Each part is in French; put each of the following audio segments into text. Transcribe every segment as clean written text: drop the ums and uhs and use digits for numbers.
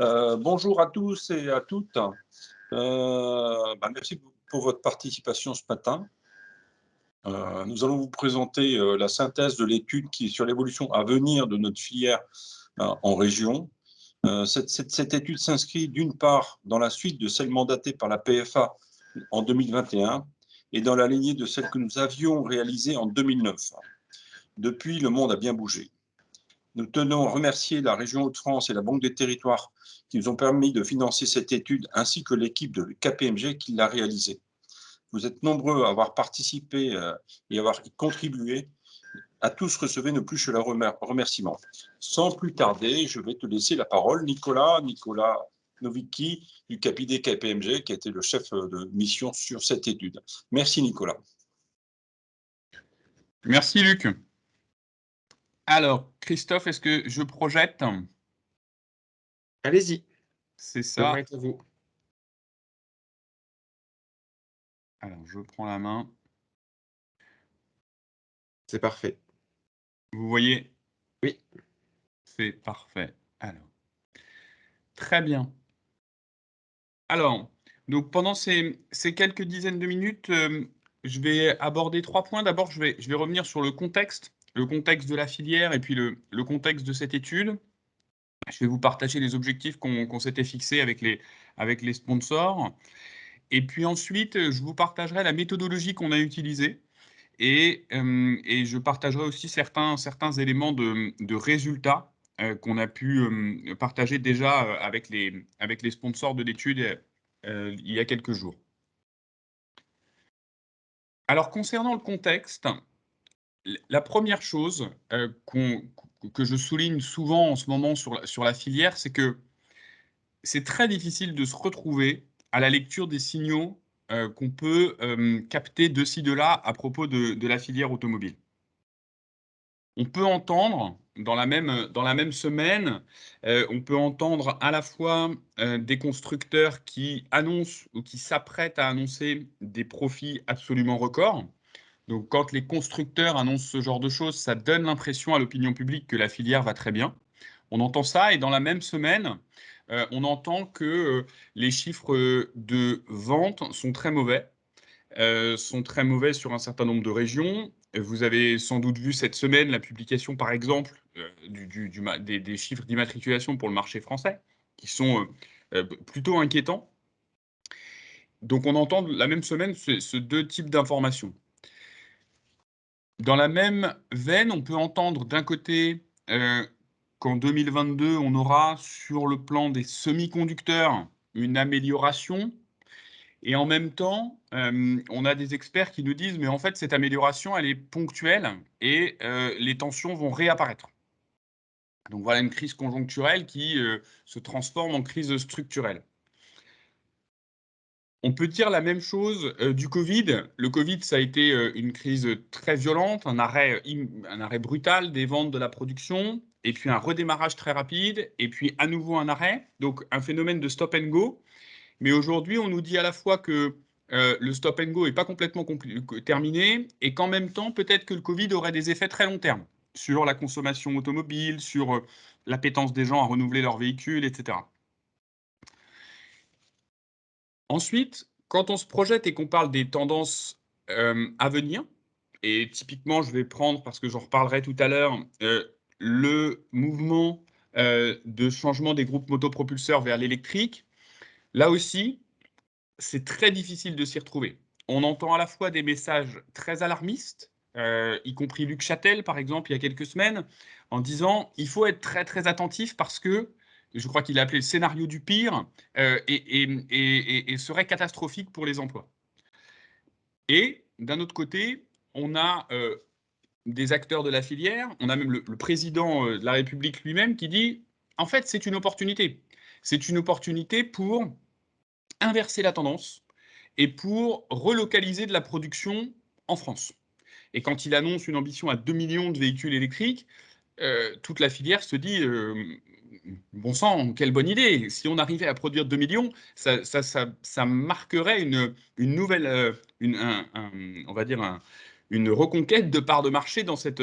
Bonjour à tous et à toutes. Merci pour votre participation ce matin. Nous allons vous présenter la synthèse de l'étude qui est sur l'évolution à venir de notre filière en région. Cette étude s'inscrit d'une part dans la suite de celle mandatée par la PFA en 2021 et dans la lignée de celle que nous avions réalisée en 2009. Depuis, le monde a bien bougé. Nous tenons à remercier la région Hauts-de-France et la Banque des Territoires qui nous ont permis de financer cette étude, ainsi que l'équipe de KPMG qui l'a réalisée. Vous êtes nombreux à avoir participé et à avoir contribué. À tous, recevez nos plus chaleureux remerciements. Sans plus tarder, je vais te laisser la parole, Nicolas Novicki du cabinet KPMG, qui a été le chef de mission sur cette étude. Merci, Nicolas. Merci, Luc. Alors, Christophe, est-ce que je projette? Allez-y. C'est ça. À vous. Alors, je prends la main. C'est parfait. Vous voyez? Oui. C'est parfait. Alors, très bien. Alors, donc pendant ces quelques dizaines de minutes, je vais aborder 3 points. D'abord, je vais revenir sur le contexte de la filière et puis le contexte de cette étude. Je vais vous partager les objectifs qu'on s'était fixés avec les sponsors. Et puis ensuite, je vous partagerai la méthodologie qu'on a utilisée et je partagerai aussi certains éléments de résultats qu'on a pu partager déjà avec les sponsors de l'étude il y a quelques jours. Alors, concernant le contexte, la première chose que je souligne souvent en ce moment sur la filière, c'est que c'est très difficile de se retrouver à la lecture des signaux qu'on peut capter de ci, de là à propos de la filière automobile. On peut entendre, dans la même semaine, on peut entendre à la fois des constructeurs qui annoncent ou qui s'apprêtent à annoncer des profits absolument records. Donc, quand les constructeurs annoncent ce genre de choses, ça donne l'impression à l'opinion publique que la filière va très bien. On entend ça et dans la même semaine, on entend que les chiffres de vente sont très mauvais sur un certain nombre de régions. Vous avez sans doute vu cette semaine la publication, par exemple, des chiffres d'immatriculation pour le marché français, qui sont plutôt inquiétants. Donc on entend la même semaine ce deux types d'informations. Dans la même veine, on peut entendre d'un côté qu'en 2022, on aura sur le plan des semi-conducteurs une amélioration. Et en même temps, on a des experts qui nous disent, mais en fait, cette amélioration, elle est ponctuelle et les tensions vont réapparaître. Donc voilà une crise conjoncturelle qui se transforme en crise structurelle. On peut dire la même chose du Covid. Le Covid, ça a été une crise très violente, un arrêt brutal des ventes de la production, et puis un redémarrage très rapide, et puis à nouveau un arrêt. Donc un phénomène de stop and go. Mais aujourd'hui, on nous dit à la fois que le stop and go n'est pas complètement terminé et qu'en même temps, peut-être que le Covid aurait des effets très long terme sur la consommation automobile, sur l'appétence des gens à renouveler leurs véhicules, etc. Ensuite, quand on se projette et qu'on parle des tendances à venir, et typiquement, je vais prendre, parce que j'en reparlerai tout à l'heure, le mouvement de changement des groupes motopropulseurs vers l'électrique, là aussi, c'est très difficile de s'y retrouver. On entend à la fois des messages très alarmistes, y compris Luc Châtel, par exemple, il y a quelques semaines, en disant il faut être très très attentif parce que, je crois qu'il a appelé le scénario du pire, et serait catastrophique pour les emplois. Et d'un autre côté, on a des acteurs de la filière, on a même le président de la République lui-même qui dit en fait c'est une opportunité. C'est une opportunité pour inverser la tendance et pour relocaliser de la production en France. Et quand il annonce une ambition à 2 millions de véhicules électriques, toute la filière se dit bon sang, quelle bonne idée. Si on arrivait à produire 2 millions, ça marquerait une nouvelle, on va dire une reconquête de parts de marché dans cet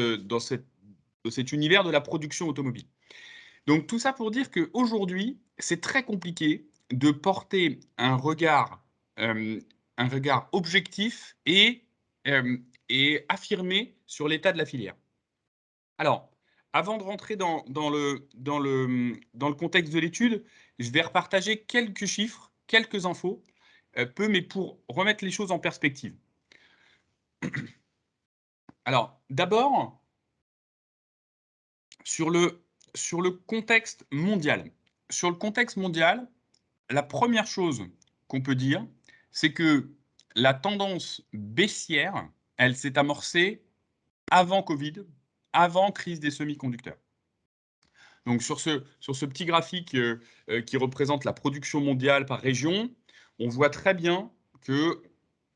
univers de la production automobile. Donc tout ça pour dire qu'aujourd'hui, c'est très compliqué de porter euh, un regard objectif euh, et affirmé sur l'état de la filière. Alors, avant de rentrer dans le contexte de l'étude, je vais repartager quelques chiffres, quelques infos, mais pour remettre les choses en perspective. Alors, d'abord, sur le contexte mondial. Sur le contexte mondial, la première chose qu'on peut dire, c'est que la tendance baissière, elle s'est amorcée avant Covid, avant crise des semi-conducteurs. Donc sur ce petit graphique qui représente la production mondiale par région, on voit très bien que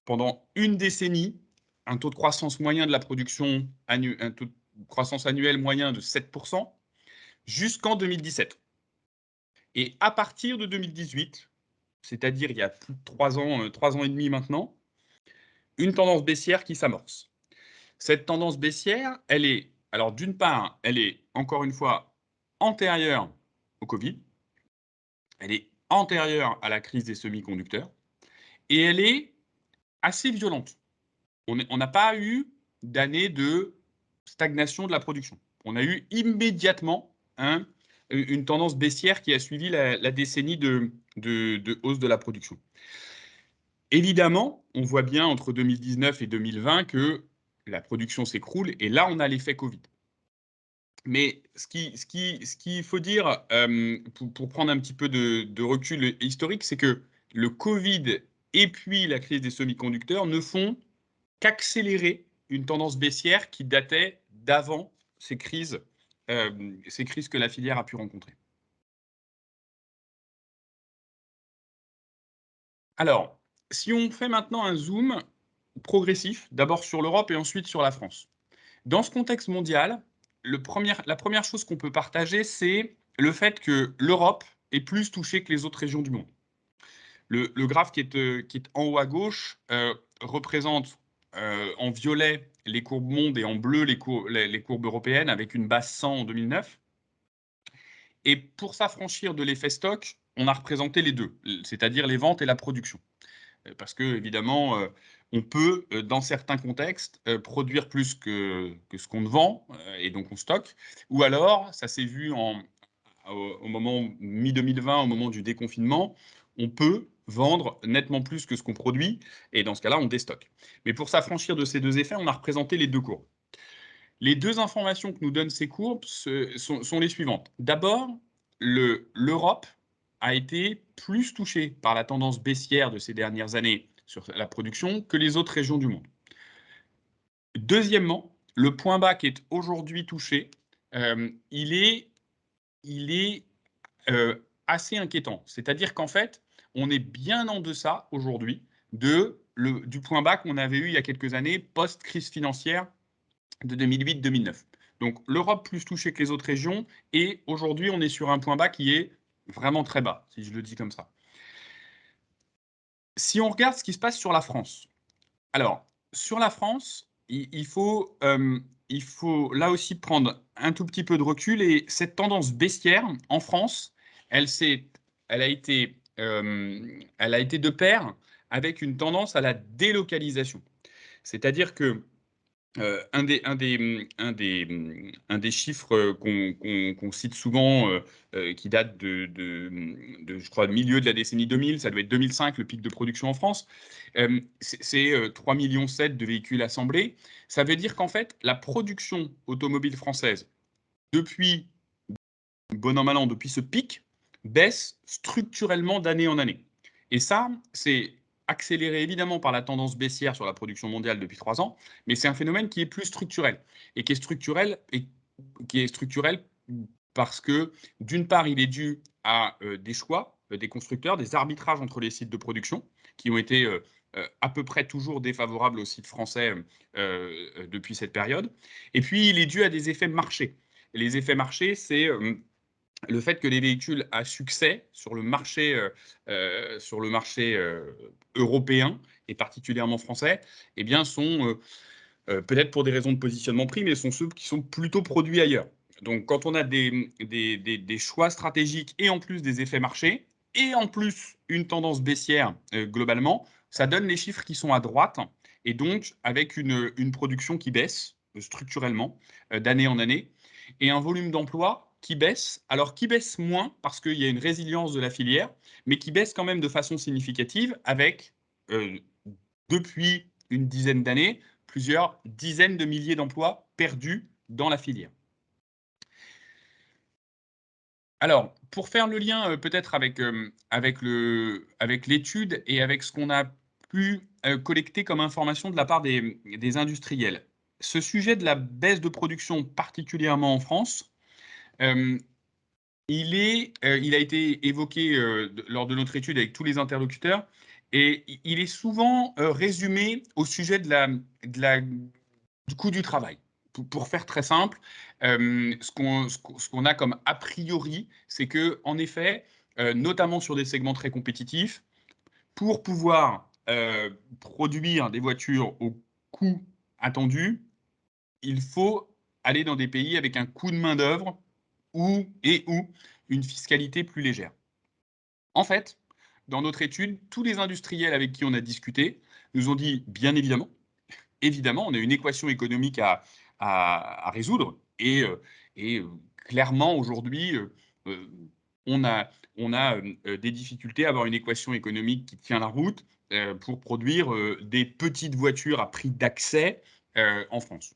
pendant une décennie, un taux de croissance moyen de la production, un taux de croissance annuel moyen de 7%, jusqu'en 2017. Et à partir de 2018, c'est-à-dire il y a plus de 3 ans et demi maintenant, une tendance baissière qui s'amorce. Cette tendance baissière, elle est, alors d'une part, elle est encore une fois antérieure au Covid, elle est antérieure à la crise des semi-conducteurs, et elle est assez violente. On n'a pas eu d'année de stagnation de la production. On a eu immédiatement une tendance baissière qui a suivi la décennie de hausse de la production. Évidemment, on voit bien entre 2019 et 2020 que la production s'écroule, et là, on a l'effet Covid. Mais ce qu'il faut dire, pour prendre un petit peu de recul historique, c'est que le Covid et puis la crise des semi-conducteurs ne font qu'accélérer une tendance baissière qui datait d'avant ces crises que la filière a pu rencontrer. Alors, si on fait maintenant un zoom progressif, d'abord sur l'Europe et ensuite sur la France. Dans ce contexte mondial, la première chose qu'on peut partager, c'est le fait que l'Europe est plus touchée que les autres régions du monde. Le graphe qui est en haut à gauche représente en violet les courbes mondes et en bleu les courbes européennes avec une base 100 en 2009. Et pour s'affranchir de l'effet stock, on a représenté les deux, c'est-à-dire les ventes et la production. Parce que, évidemment, on peut, dans certains contextes, produire plus que ce qu'on ne vend, et donc on stocke. Ou alors, ça s'est vu au moment mi-2020, au moment du déconfinement, on peut vendre nettement plus que ce qu'on produit, et dans ce cas-là, on déstocke. Mais pour s'affranchir de ces deux effets, on a représenté les deux courbes. Les deux informations que nous donnent ces courbes sont les suivantes. D'abord, l'Europe a été plus touchée par la tendance baissière de ces dernières années sur la production que les autres régions du monde. Deuxièmement, le point bas qui est aujourd'hui touché, il est assez inquiétant. C'est-à-dire qu'en fait, on est bien en deçà aujourd'hui du point bas qu'on avait eu il y a quelques années, post-crise financière de 2008-2009. Donc l'Europe plus touchée que les autres régions, et aujourd'hui on est sur un point bas qui est vraiment très bas, si je le dis comme ça. Si on regarde ce qui se passe sur la France, alors sur la France, il faut là aussi prendre un tout petit peu de recul, et cette tendance baissière en France, elle, elle a été de pair avec une tendance à la délocalisation. C'est-à-dire que un des chiffres qu'on cite souvent, qui date je crois, milieu de la décennie 2000, ça doit être 2005, le pic de production en France, c'est 3,7 millions de véhicules assemblés. Ça veut dire qu'en fait, la production automobile française, depuis, bon an, mal an, depuis ce pic, baisse structurellement d'année en année. Et ça, c'est accéléré évidemment par la tendance baissière sur la production mondiale depuis 3 ans, mais c'est un phénomène qui est plus structurel, et qui est structurel parce que, d'une part, il est dû à des choix des constructeurs, des arbitrages entre les sites de production, qui ont été à peu près toujours défavorables aux sites français depuis cette période. Et puis, il est dû à des effets marché. Et les effets marché, c'est le fait que les véhicules à succès sur le marché européen et particulièrement français, eh bien, sont peut-être pour des raisons de positionnement prix, mais sont ceux qui sont plutôt produits ailleurs. Donc, quand on a des choix stratégiques et en plus des effets marché, et en plus une tendance baissière globalement, ça donne les chiffres qui sont à droite, et donc avec une production qui baisse structurellement d'année en année, et un volume d'emploi qui baisse, alors qui baisse moins parce qu'il y a une résilience de la filière, mais qui baisse quand même de façon significative avec, depuis une dizaine d'années, plusieurs dizaines de milliers d'emplois perdus dans la filière. Alors, pour faire le lien peut-être avec l'étude et avec ce qu'on a pu collecter comme information de la part des industriels, ce sujet de la baisse de production, particulièrement en France, euh, il a été évoqué lors de notre étude avec tous les interlocuteurs et il est souvent résumé au sujet du coût du travail. Pour faire très simple, ce qu'on a comme a priori, c'est que, en effet, notamment sur des segments très compétitifs, pour pouvoir produire des voitures au coût attendu, il faut aller dans des pays avec un coût de main-d'œuvre ou une fiscalité plus légère. En fait, dans notre étude, tous les industriels avec qui on a discuté nous ont dit, bien évidemment, on a une équation économique à résoudre et clairement, aujourd'hui, euh, on a, on a des difficultés à avoir une équation économique qui tient la route pour produire des petites voitures à prix d'accès en France.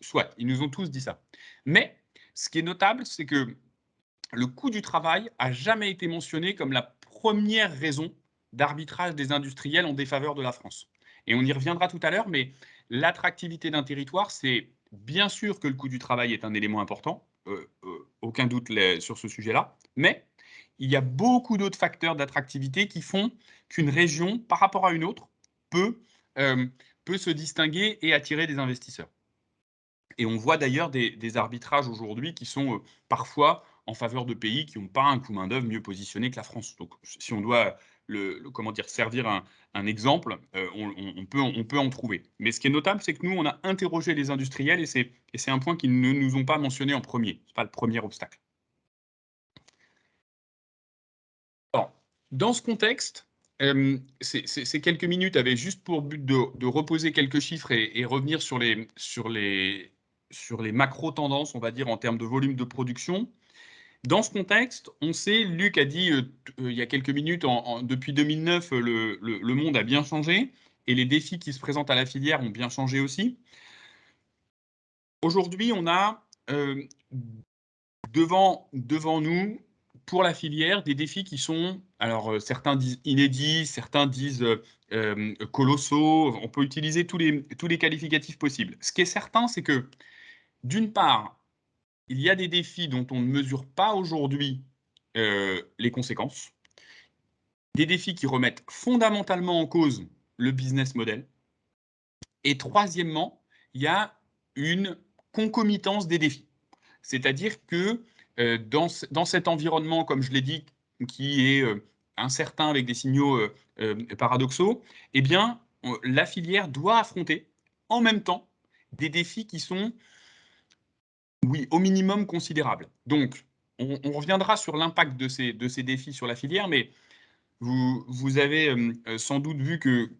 Soit, ils nous ont tous dit ça. Mais ce qui est notable, c'est que le coût du travail a jamais été mentionné comme la première raison d'arbitrage des industriels en défaveur de la France. Et on y reviendra tout à l'heure, mais l'attractivité d'un territoire, c'est bien sûr que le coût du travail est un élément important, aucun doute sur ce sujet-là, mais il y a beaucoup d'autres facteurs d'attractivité qui font qu'une région, par rapport à une autre, peut, euh, peut se distinguer et attirer des investisseurs. Et on voit d'ailleurs des arbitrages aujourd'hui qui sont parfois en faveur de pays qui n'ont pas un coût main-d'œuvre mieux positionné que la France. Donc, si on doit comment dire, servir un exemple, on peut en trouver. Mais ce qui est notable, c'est que nous, on a interrogé les industriels et c'est un point qu'ils ne nous ont pas mentionné en premier. Ce n'est pas le premier obstacle. Alors, dans ce contexte, ces quelques minutes avaient juste pour but de reposer quelques chiffres et revenir sur les macro-tendances, on va dire, en termes de volume de production. Dans ce contexte, on sait, Luc a dit il y a quelques minutes, depuis 2009, le monde a bien changé et les défis qui se présentent à la filière ont bien changé aussi. Aujourd'hui, on a devant nous, pour la filière, des défis qui sont, alors certains disent inédits, certains disent colossaux, on peut utiliser tous les qualificatifs possibles. Ce qui est certain, c'est que, d'une part, il y a des défis dont on ne mesure pas aujourd'hui les conséquences, des défis qui remettent fondamentalement en cause le business model, et troisièmement, il y a une concomitance des défis. C'est-à-dire que dans cet environnement, comme je l'ai dit, qui est incertain avec des signaux paradoxaux, eh bien, la filière doit affronter en même temps des défis qui sont, oui, au minimum considérables. Donc, on reviendra sur l'impact de ces défis sur la filière, mais vous avez sans doute vu que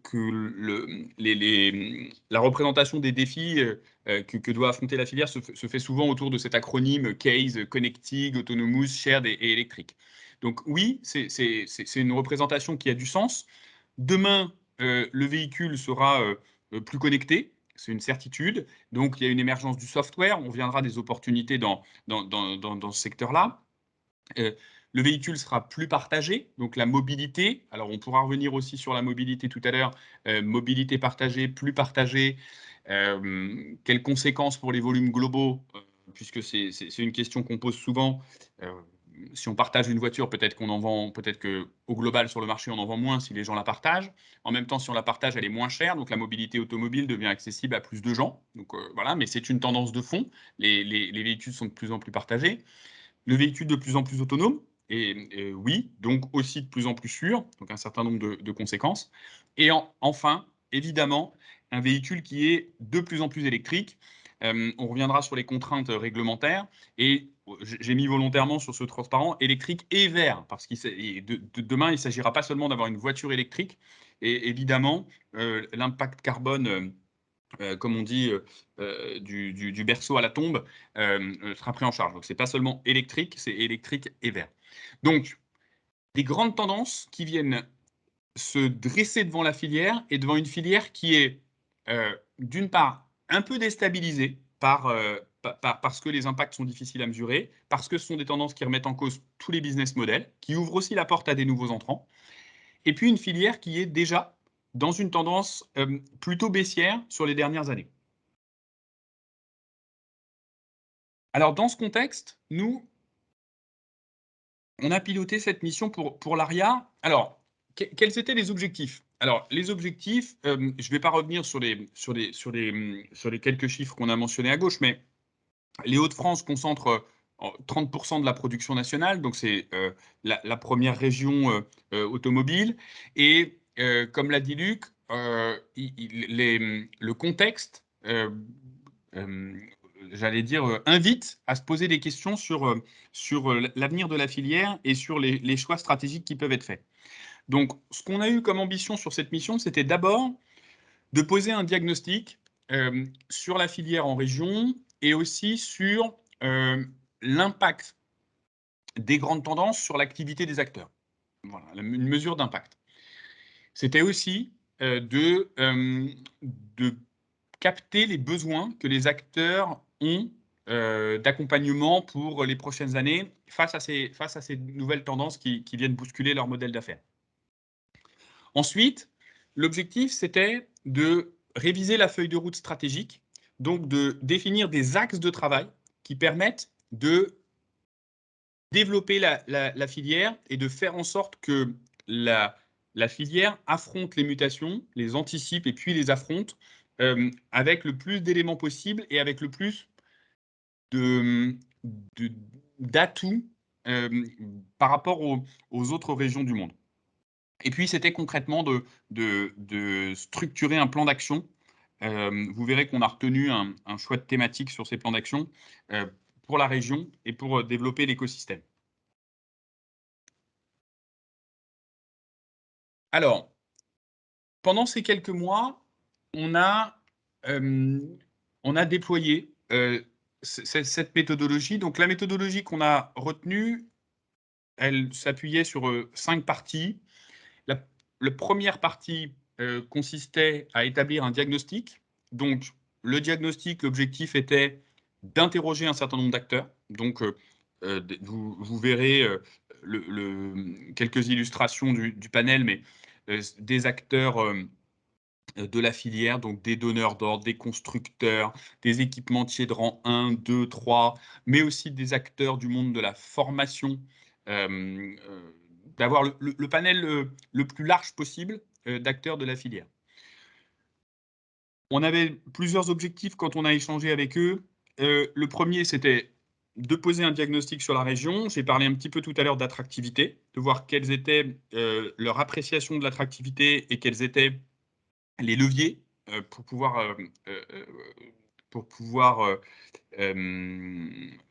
la représentation des défis que doit affronter la filière se fait souvent autour de cet acronyme CASE, Connected, Autonomous, Shared et électrique. Donc oui, c'est une représentation qui a du sens. Demain, le véhicule sera plus connecté, c'est une certitude. Donc il y a une émergence du software, on reviendra des opportunités dans ce secteur-là. Le véhicule sera plus partagé, donc la mobilité, alors on pourra revenir aussi sur la mobilité tout à l'heure, mobilité partagée, plus partagée, quelles conséquences pour les volumes globaux, puisque c'est une question qu'on pose souvent. Si on partage une voiture, peut-être qu'on en vend, peut-être qu'au global sur le marché, on en vend moins si les gens la partagent. En même temps, si on la partage, elle est moins chère, donc la mobilité automobile devient accessible à plus de gens. Donc voilà, mais c'est une tendance de fond. Les véhicules sont de plus en plus partagés. Le véhicule de plus en plus autonome, et oui, donc aussi de plus en plus sûr, donc un certain nombre de conséquences. Et enfin, évidemment, un véhicule qui est de plus en plus électrique. On reviendra sur les contraintes réglementaires. Et j'ai mis volontairement sur ce transparent électrique et vert, parce que demain, il ne s'agira pas seulement d'avoir une voiture électrique. Et évidemment, l'impact carbone, comme on dit, du berceau à la tombe, sera pris en charge. Donc, ce n'est pas seulement électrique, c'est électrique et vert. Donc, des grandes tendances qui viennent se dresser devant la filière et devant une filière qui est, d'une part, un peu déstabilisée parce que les impacts sont difficiles à mesurer, parce que ce sont des tendances qui remettent en cause tous les business models, qui ouvrent aussi la porte à des nouveaux entrants, et puis une filière qui est déjà dans une tendance plutôt baissière sur les dernières années. Alors, dans ce contexte, nous, on a piloté cette mission pour l'ARIA. Alors, quels étaient les objectifs? Alors, les objectifs, je ne vais pas revenir sur les quelques chiffres qu'on a mentionnés à gauche, mais les Hauts-de-France concentrent 30% de la production nationale, donc c'est la première région automobile. Et comme l'a dit Luc, le contexte, j'allais dire, invite à se poser des questions sur l'avenir de la filière et sur les choix stratégiques qui peuvent être faits. Donc, ce qu'on a eu comme ambition sur cette mission, c'était d'abord de poser un diagnostic sur la filière en région et aussi sur l'impact des grandes tendances sur l'activité des acteurs. Voilà, une mesure d'impact. C'était aussi de capter les besoins que les acteurs ont d'accompagnement pour les prochaines années face à ces nouvelles tendances qui viennent bousculer leur modèle d'affaires. Ensuite, l'objectif, c'était de réviser la feuille de route stratégique, donc de définir des axes de travail qui permettent de développer la filière et de faire en sorte que la filière affronte les mutations, les anticipe et puis les affronte avec le plus d'éléments possibles et avec le plus d'atouts par rapport aux autres régions du monde. Et puis, c'était concrètement de structurer un plan d'action. Vous verrez qu'on a retenu un choix de thématique sur ces plans d'action pour la région et pour développer l'écosystème. Alors, pendant ces quelques mois, on a déployé cette méthodologie. Donc, la méthodologie qu'on a retenue, elle s'appuyait sur 5 parties. La première partie consistait à établir un diagnostic. Donc, le diagnostic, l'objectif était d'interroger un certain nombre d'acteurs. Donc, vous verrez quelques illustrations du panel, mais des acteurs de la filière, donc des donneurs d'ordre, des constructeurs, des équipementiers de rang 1, 2, 3, mais aussi des acteurs du monde de la formation, d'avoir le panel le plus large possible d'acteurs de la filière. On avait plusieurs objectifs quand on a échangé avec eux. Le premier, c'était de poser un diagnostic sur la région. J'ai parlé un petit peu tout à l'heure d'attractivité, de voir quelles étaient leur appréciation de l'attractivité et quels étaient les leviers pour pouvoir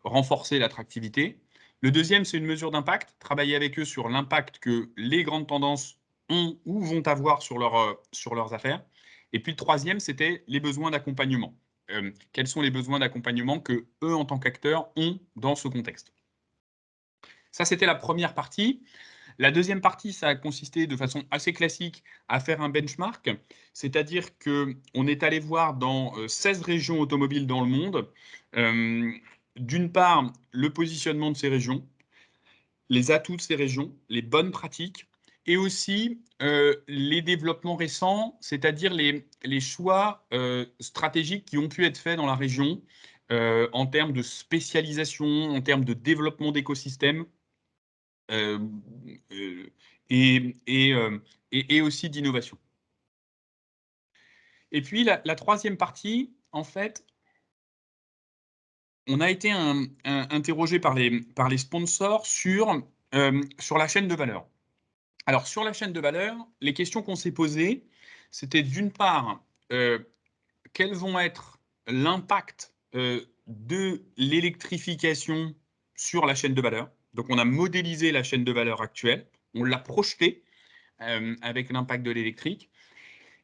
renforcer l'attractivité. Le deuxième, c'est une mesure d'impact, travailler avec eux sur l'impact que les grandes tendances ont ou vont avoir sur leurs affaires. Et puis le troisième, c'était les besoins d'accompagnement. Quels sont les besoins d'accompagnement que eux, en tant qu'acteurs, ont dans ce contexte? Ça, c'était la première partie. La deuxième partie, ça a consisté de façon assez classique à faire un benchmark, c'est-à-dire qu'on est allé voir dans 16 régions automobiles dans le monde, d'une part, le positionnement de ces régions, les atouts de ces régions, les bonnes pratiques, et aussi les développements récents, c'est-à-dire les choix stratégiques qui ont pu être faits dans la région en termes de spécialisation, en termes de développement d'écosystèmes, et aussi d'innovation. Et puis la troisième partie, en fait, on a été interrogé par les sponsors sur la chaîne de valeur. Alors, sur la chaîne de valeur, les questions qu'on s'est posées, c'était d'une part, quels vont être l'impact de l'électrification sur la chaîne de valeur. Donc, on a modélisé la chaîne de valeur actuelle, on l'a projetée avec l'impact de l'électrique.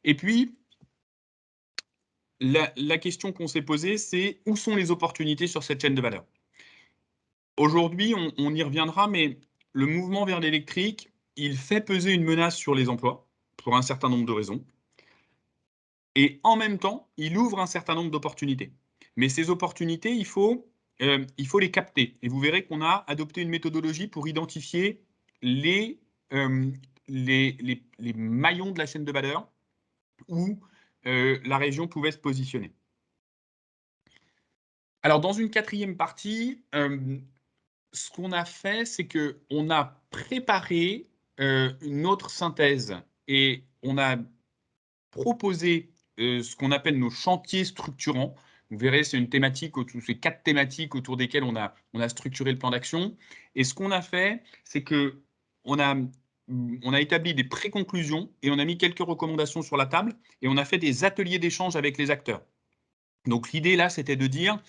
Et puis, la question qu'on s'est posée, c'est où sont les opportunités sur cette chaîne de valeur? Aujourd'hui, on y reviendra, mais le mouvement vers l'électrique, il fait peser une menace sur les emplois, pour un certain nombre de raisons. Et en même temps, il ouvre un certain nombre d'opportunités. Mais ces opportunités, il faut les capter. Et vous verrez qu'on a adopté une méthodologie pour identifier les, euh, les maillons de la chaîne de valeur où la région pouvait se positionner. Alors, dans une quatrième partie, ce qu'on a fait, c'est qu'on a préparé une autre synthèse et on a proposé ce qu'on appelle nos chantiers structurants. Vous verrez, c'est une thématique, c'est 4 thématiques autour desquelles on a structuré le plan d'action. Et ce qu'on a fait, c'est qu'on a établi des préconclusions et on a mis quelques recommandations sur la table et on a fait des ateliers d'échange avec les acteurs. Donc l'idée là, c'était de dire,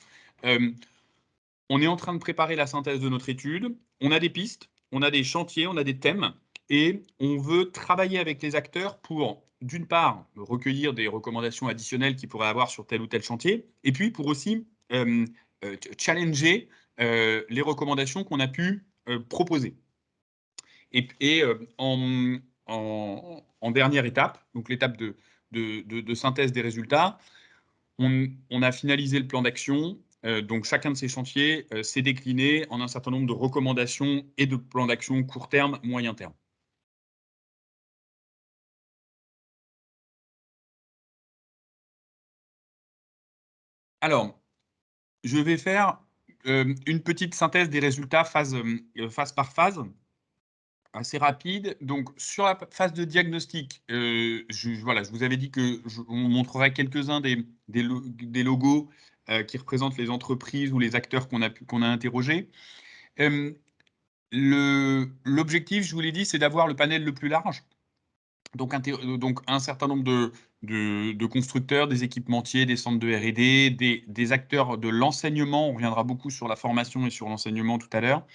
on est en train de préparer la synthèse de notre étude, on a des pistes, on a des chantiers, on a des thèmes, et on veut travailler avec les acteurs pour, d'une part, recueillir des recommandations additionnelles qu'ils pourraient avoir sur tel ou tel chantier, et puis pour aussi challenger les recommandations qu'on a pu proposer. Et en dernière étape, donc l'étape de synthèse des résultats, on a finalisé le plan d'action. Donc chacun de ces chantiers s'est décliné en un certain nombre de recommandations et de plans d'action court terme, moyen terme. Alors, je vais faire une petite synthèse des résultats phase par phase, assez rapide. Donc, sur la phase de diagnostic, voilà, je vous avais dit on montrerait quelques-uns des logos qui représentent les entreprises ou les acteurs qu'on a interrogés. L'objectif, je vous l'ai dit, c'est d'avoir le panel le plus large. Donc un certain nombre de constructeurs, des équipementiers, des centres de R&D, des acteurs de l'enseignement, on reviendra beaucoup sur la formation et sur l'enseignement tout à l'heure,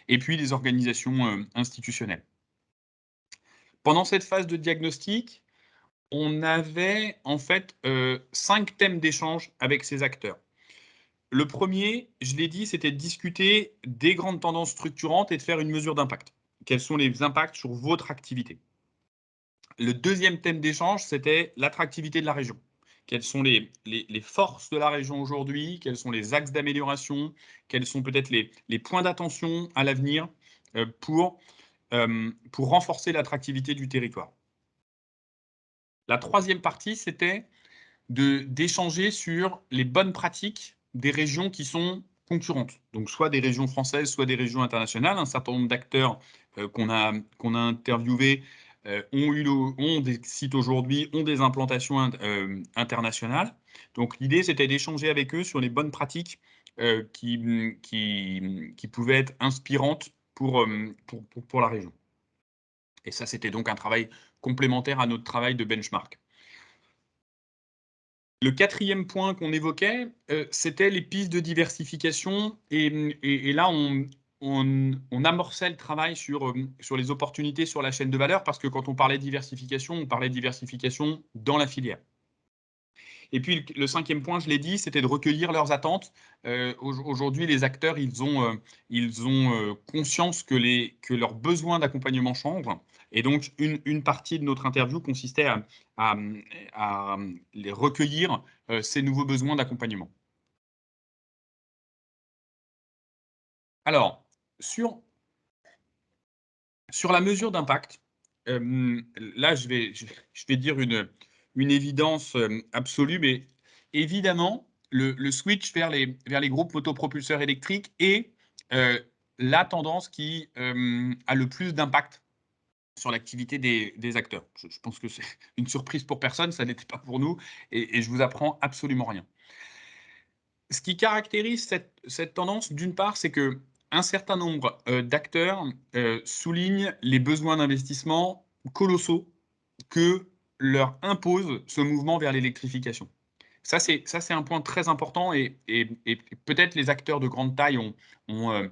et puis des organisations institutionnelles. Pendant cette phase de diagnostic, on avait en fait 5 thèmes d'échange avec ces acteurs. Le premier, je l'ai dit, c'était de discuter des grandes tendances structurantes et de faire une mesure d'impact. Quels sont les impacts sur votre activité? Le deuxième thème d'échange, c'était l'attractivité de la région. Quelles sont les forces de la région aujourd'hui? Quels sont les axes d'amélioration? Quels sont peut-être les points d'attention à l'avenir pour renforcer l'attractivité du territoire? La troisième partie, c'était d'échanger sur les bonnes pratiques des régions qui sont concurrentes. Donc soit des régions françaises, soit des régions internationales. Un certain nombre d'acteurs qu'on a interviewés ont des sites aujourd'hui, ont des implantations internationales. Donc l'idée, c'était d'échanger avec eux sur les bonnes pratiques qui pouvaient être inspirantes pour la région. Et ça, c'était donc un travail complémentaire à notre travail de benchmark. Le quatrième point qu'on évoquait, c'était les pistes de diversification. Et là, on amorçait le travail sur les opportunités sur la chaîne de valeur, parce que quand on parlait de diversification, on parlait de diversification dans la filière. Et puis le cinquième point, je l'ai dit, c'était de recueillir leurs attentes. Aujourd'hui, les acteurs, ils ont conscience que leurs besoins d'accompagnement changent. Et donc, une partie de notre interview consistait à les recueillir ces nouveaux besoins d'accompagnement. Alors, sur la mesure d'impact, là, je vais dire une évidence absolue, mais évidemment, le switch vers les groupes motopropulseurs électriques est la tendance qui a le plus d'impact sur l'activité des acteurs. Je pense que c'est une surprise pour personne, ça n'était pas pour nous, et je vous apprends absolument rien. Ce qui caractérise cette tendance, d'une part, c'est que un certain nombre d'acteurs soulignent les besoins d'investissement colossaux que leur impose ce mouvement vers l'électrification. Ça, c'est un point très important et peut-être les acteurs de grande taille ont,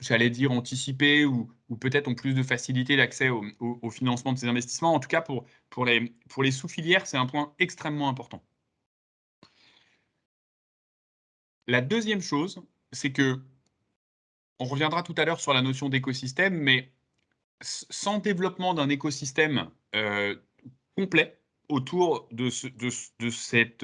j'allais dire, anticipé ou peut-être ont plus de facilité d'accès au financement de ces investissements. En tout cas, pour les sous-filières, c'est un point extrêmement important. La deuxième chose, c'est que, on reviendra tout à l'heure sur la notion d'écosystème, mais sans développement d'un écosystème complet autour de cette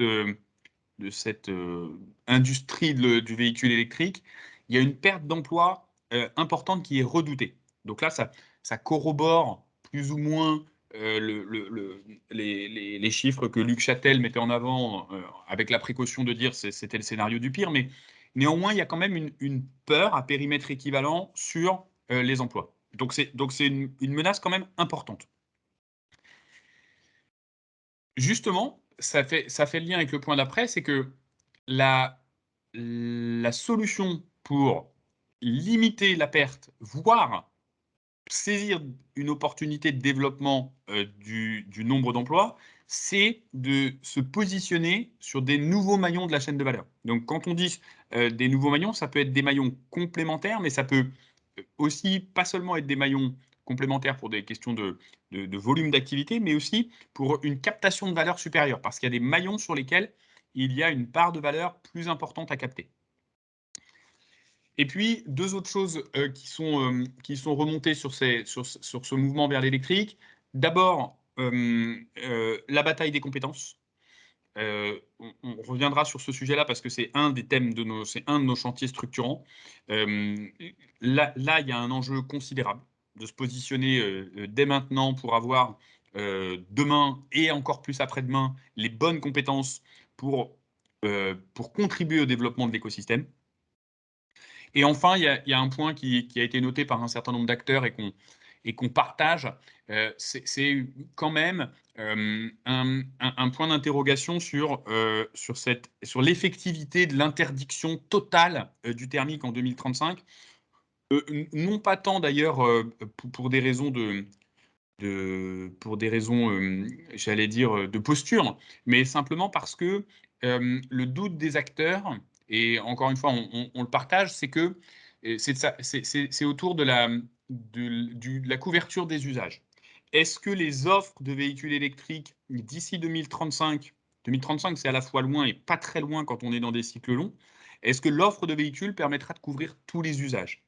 industrie du véhicule électrique, il y a une perte d'emploi importante qui est redoutée. Donc là, ça corrobore plus ou moins les chiffres que Luc Châtel mettait en avant avec la précaution de dire c'était le scénario du pire, mais néanmoins, il y a quand même une peur à périmètre équivalent sur les emplois. Donc c'est une menace quand même importante. Justement, ça fait le lien avec le point d'après, c'est que la solution pour limiter la perte, voire saisir une opportunité de développement du nombre d'emplois, c'est de se positionner sur des nouveaux maillons de la chaîne de valeur. Donc quand on dit des nouveaux maillons, ça peut être des maillons complémentaires, mais ça peut aussi pas seulement être des maillons complémentaires pour des questions de volume d'activité, mais aussi pour une captation de valeur supérieure, parce qu'il y a des maillons sur lesquels il y a une part de valeur plus importante à capter. Et puis, deux autres choses qui sont remontées sur ce mouvement vers l'électrique. D'abord, la bataille des compétences. On reviendra sur ce sujet-là parce que c'est un des thèmes c'est un de nos chantiers structurants. Là, il y a un enjeu considérable de se positionner dès maintenant pour avoir demain et encore plus après-demain les bonnes compétences pour contribuer au développement de l'écosystème. Et enfin, il y a un point qui a été noté par un certain nombre d'acteurs et qu'on partage, c'est quand même un point d'interrogation sur l'effectivité de l'interdiction totale du thermique en 2035. Non pas tant d'ailleurs pour des raisons j'allais dire, de posture, mais simplement parce que le doute des acteurs, et encore une fois, on le partage, c'est que c'est autour de la couverture des usages. Est-ce que les offres de véhicules électriques d'ici 2035, 2035 c'est à la fois loin et pas très loin quand on est dans des cycles longs, est-ce que l'offre de véhicules permettra de couvrir tous les usages?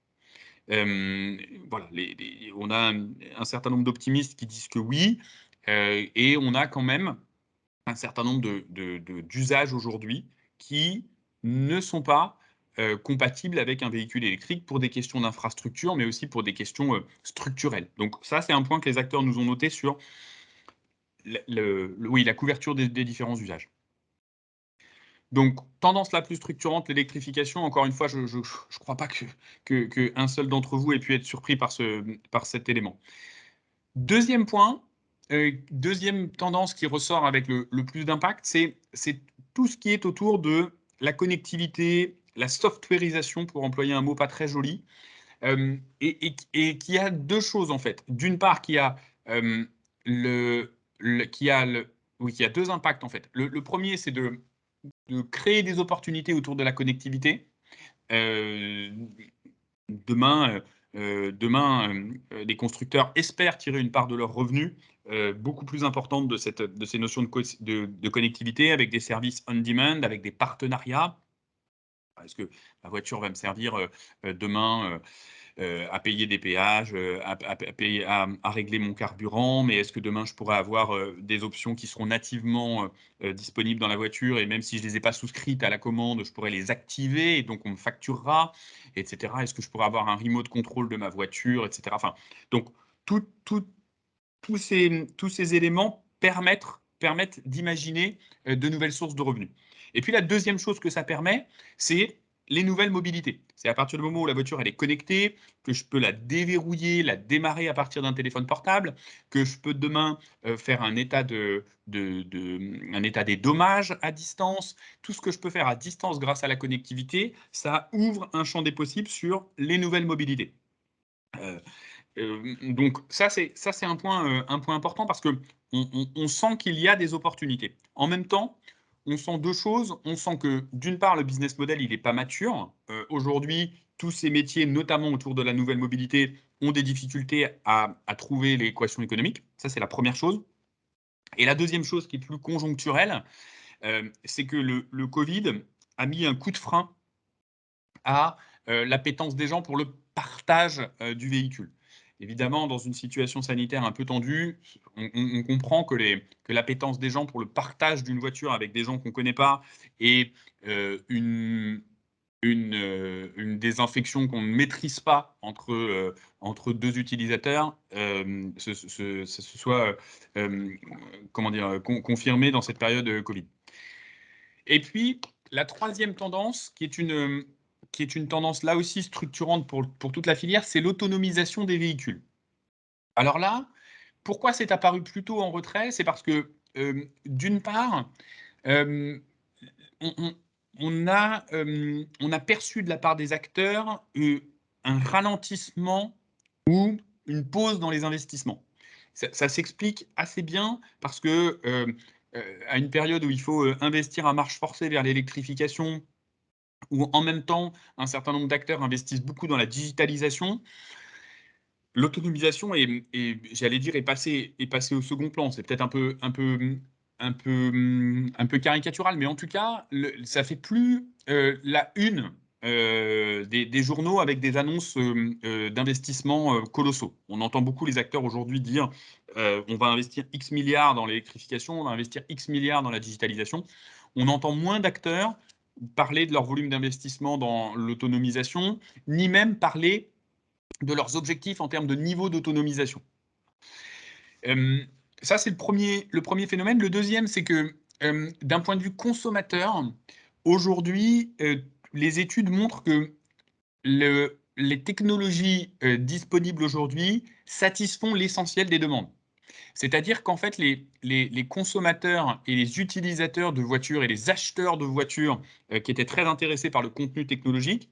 Voilà, on a un certain nombre d'optimistes qui disent que oui, et on a quand même un certain nombre d'usages aujourd'hui qui ne sont pas compatibles avec un véhicule électrique pour des questions d'infrastructure, mais aussi pour des questions structurelles. Donc ça, c'est un point que les acteurs nous ont noté sur la couverture des différents usages. Donc, tendance la plus structurante, l'électrification. Encore une fois, je ne crois pas qu'un seul d'entre vous ait pu être surpris par cet élément. Deuxième point, deuxième tendance qui ressort avec le plus d'impact, c'est tout ce qui est autour de la connectivité, la softwareisation, pour employer un mot pas très joli, et qui a deux choses en fait. D'une part, qui a deux impacts en fait. Le premier, c'est de créer des opportunités autour de la connectivité. Demain, les constructeurs espèrent tirer une part de leurs revenus beaucoup plus importante de ces notions de connectivité avec des services on-demand, avec des partenariats. Est-ce que la voiture va me servir demain à payer des péages, à régler mon carburant, mais est-ce que demain je pourrais avoir des options qui seront nativement disponibles dans la voiture et même si je ne les ai pas souscrites à la commande, je pourrais les activer et donc on me facturera, etc. Est-ce que je pourrais avoir un remote control de ma voiture, etc. Enfin, donc tous ces éléments permettent d'imaginer de nouvelles sources de revenus. Et puis la deuxième chose que ça permet, c'est les nouvelles mobilités. C'est à partir du moment où la voiture elle est connectée, que je peux la déverrouiller, la démarrer à partir d'un téléphone portable, que je peux demain faire un état un état des dommages à distance. Tout ce que je peux faire à distance grâce à la connectivité, ça ouvre un champ des possibles sur les nouvelles mobilités. Donc ça c'est un point important parce que on sent qu'il y a des opportunités. En même temps, on sent deux choses. On sent que, d'une part, le business model, il n'est pas mature. Aujourd'hui, tous ces métiers, notamment autour de la nouvelle mobilité, ont des difficultés à trouver l'équation économique. Ça, c'est la première chose. Et la deuxième chose qui est plus conjoncturelle, c'est que le Covid a mis un coup de frein à l'appétence des gens pour le partage du véhicule. Évidemment, dans une situation sanitaire un peu tendue, on comprend que l'appétence des gens pour le partage d'une voiture avec des gens qu'on ne connaît pas et une désinfection qu'on ne maîtrise pas entre deux utilisateurs, se soit comment dire, confirmé dans cette période Covid. Et puis, la troisième tendance, qui est une tendance là aussi structurante pour toute la filière, c'est l'autonomisation des véhicules. Alors là, pourquoi c'est apparu plutôt en retrait? C'est parce que, d'une part, euh, on, on a perçu de la part des acteurs un ralentissement ou une pause dans les investissements. Ça s'explique assez bien parce que à une période où il faut investir à marche forcée vers l'électrification, où en même temps un certain nombre d'acteurs investissent beaucoup dans la digitalisation, l'autonomisation j'allais dire, est passée au second plan. C'est peut-être un peu caricatural, mais en tout cas, ça fait plus la une des journaux avec des annonces d'investissements colossaux. On entend beaucoup les acteurs aujourd'hui dire on va investir X milliards dans l'électrification, on va investir X milliards dans la digitalisation. On entend moins d'acteurs parler de leur volume d'investissement dans l'autonomisation, ni même parler de leurs objectifs en termes de niveau d'autonomisation. Ça, c'est le premier phénomène. Le deuxième, c'est que d'un point de vue consommateur, aujourd'hui, les études montrent que les technologies disponibles aujourd'hui satisfont l'essentiel des demandes. C'est-à-dire qu'en fait, les consommateurs et les utilisateurs de voitures et les acheteurs de voitures qui étaient très intéressés par le contenu technologique,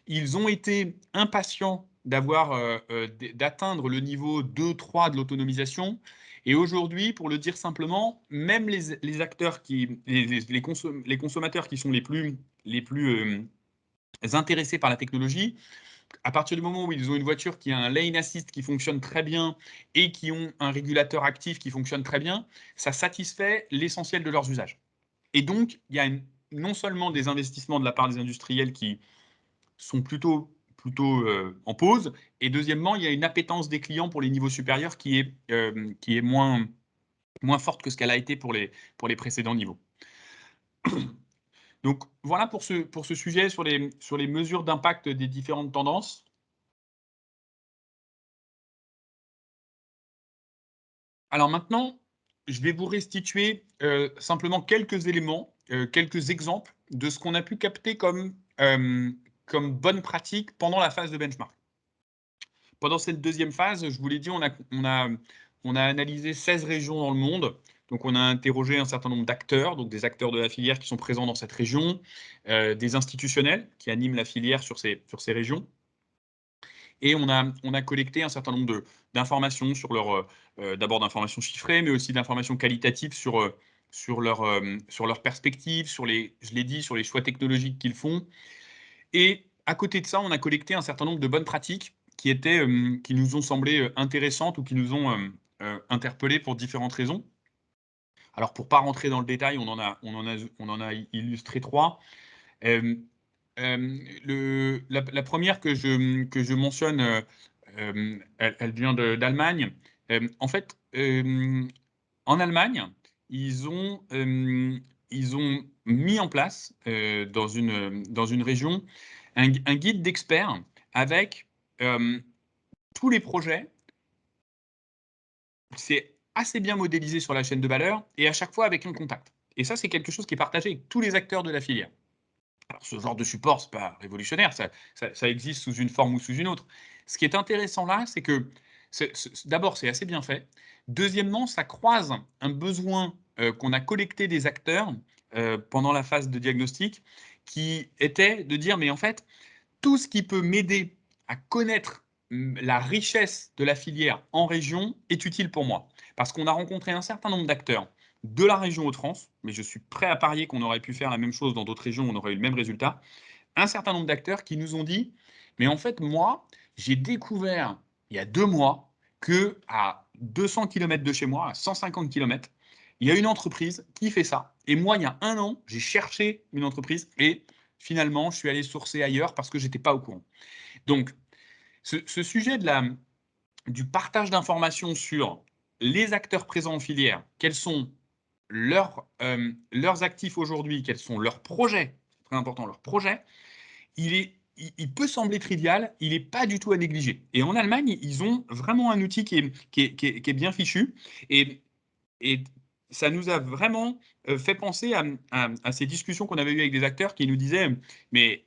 ils ont été impatients d'atteindre le niveau 2-3 de l'autonomisation. Et aujourd'hui, pour le dire simplement, même les acteurs les consommateurs qui sont les plus intéressés par la technologie, à partir du moment où ils ont une voiture qui a un lane assist qui fonctionne très bien et qui ont un régulateur actif qui fonctionne très bien, ça satisfait l'essentiel de leurs usages. Et donc, il y a non seulement des investissements de la part des industriels qui sont plutôt en pause. Et deuxièmement, il y a une appétence des clients pour les niveaux supérieurs qui est moins forte que ce qu'elle a été pour les précédents niveaux. Donc voilà pour ce sujet sur les mesures d'impact des différentes tendances. Alors maintenant, je vais vous restituer simplement quelques éléments, quelques exemples de ce qu'on a pu capter comme bonne pratique pendant la phase de benchmark. Pendant cette deuxième phase, je vous l'ai dit, on a analysé 16 régions dans le monde. Donc, on a interrogé un certain nombre d'acteurs, donc des acteurs de la filière qui sont présents dans cette région, des institutionnels qui animent la filière sur ces régions. Et on a collecté un certain nombre d'informations d'abord d'informations chiffrées, mais aussi d'informations qualitatives sur leur perspective, je l'ai dit, sur les choix technologiques qu'ils font. Et à côté de ça, on a collecté un certain nombre de bonnes pratiques qui nous ont semblé intéressantes ou qui nous ont interpellés pour différentes raisons. Alors, pour ne pas rentrer dans le détail, on en a illustré 3. La première que je mentionne, elle vient d'Allemagne. En fait, en Allemagne, ils ont mis en place dans une région un guide d'experts avec tous les projets. C'est assez bien modélisé sur la chaîne de valeur et à chaque fois avec un contact. Et ça, c'est quelque chose qui est partagé avec tous les acteurs de la filière. Alors, ce genre de support, ce n'est pas révolutionnaire, ça existe sous une forme ou sous une autre. Ce qui est intéressant là, c'est que d'abord, c'est assez bien fait. Deuxièmement, ça croise un besoin qu'on a collecté des acteurs pendant la phase de diagnostic, qui était de dire, mais en fait, tout ce qui peut m'aider à connaître la richesse de la filière en région est utile pour moi. Parce qu'on a rencontré un certain nombre d'acteurs de la région Hauts-de-France, mais je suis prêt à parier qu'on aurait pu faire la même chose dans d'autres régions, on aurait eu le même résultat, un certain nombre d'acteurs qui nous ont dit, mais en fait, moi, j'ai découvert il y a 2 mois qu'à 200 km de chez moi, à 150 km, il y a une entreprise qui fait ça. Et moi, il y a 1 an, j'ai cherché une entreprise et finalement, je suis allé sourcer ailleurs parce que je n'étais pas au courant. Donc, ce sujet du partage d'informations sur les acteurs présents en filière, quels sont leurs actifs aujourd'hui, quels sont leurs projets, c'est très important, leurs projets, il peut sembler trivial, il n'est pas du tout à négliger. Et en Allemagne, ils ont vraiment un outil qui est bien fichu. Et ça nous a vraiment fait penser à ces discussions qu'on avait eues avec des acteurs qui nous disaient, mais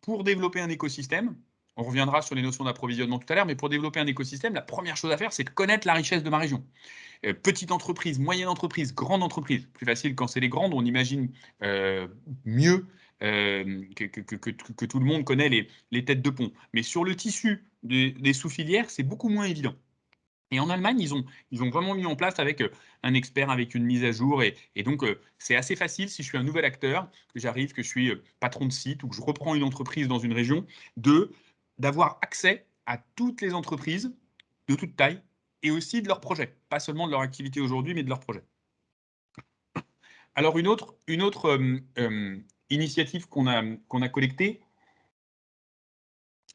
pour développer un écosystème, on reviendra sur les notions d'approvisionnement tout à l'heure, mais pour développer un écosystème, la première chose à faire, c'est de connaître la richesse de ma région. Petite entreprise, moyenne entreprise, grande entreprise. Plus facile quand c'est les grandes, on imagine mieux que tout le monde connaît les têtes de pont. Mais sur le tissu des sous-filières, c'est beaucoup moins évident. Et en Allemagne, ils ont vraiment mis en place avec un expert, avec une mise à jour. Et donc, c'est assez facile si je suis un nouvel acteur, que j'arrive, que je suis patron de site ou que je reprends une entreprise dans une région, d'avoir accès à toutes les entreprises de toute taille et aussi de leurs projets. Pas seulement de leur activité aujourd'hui, mais de leurs projets. Alors, une autre initiative qu'on a collectée,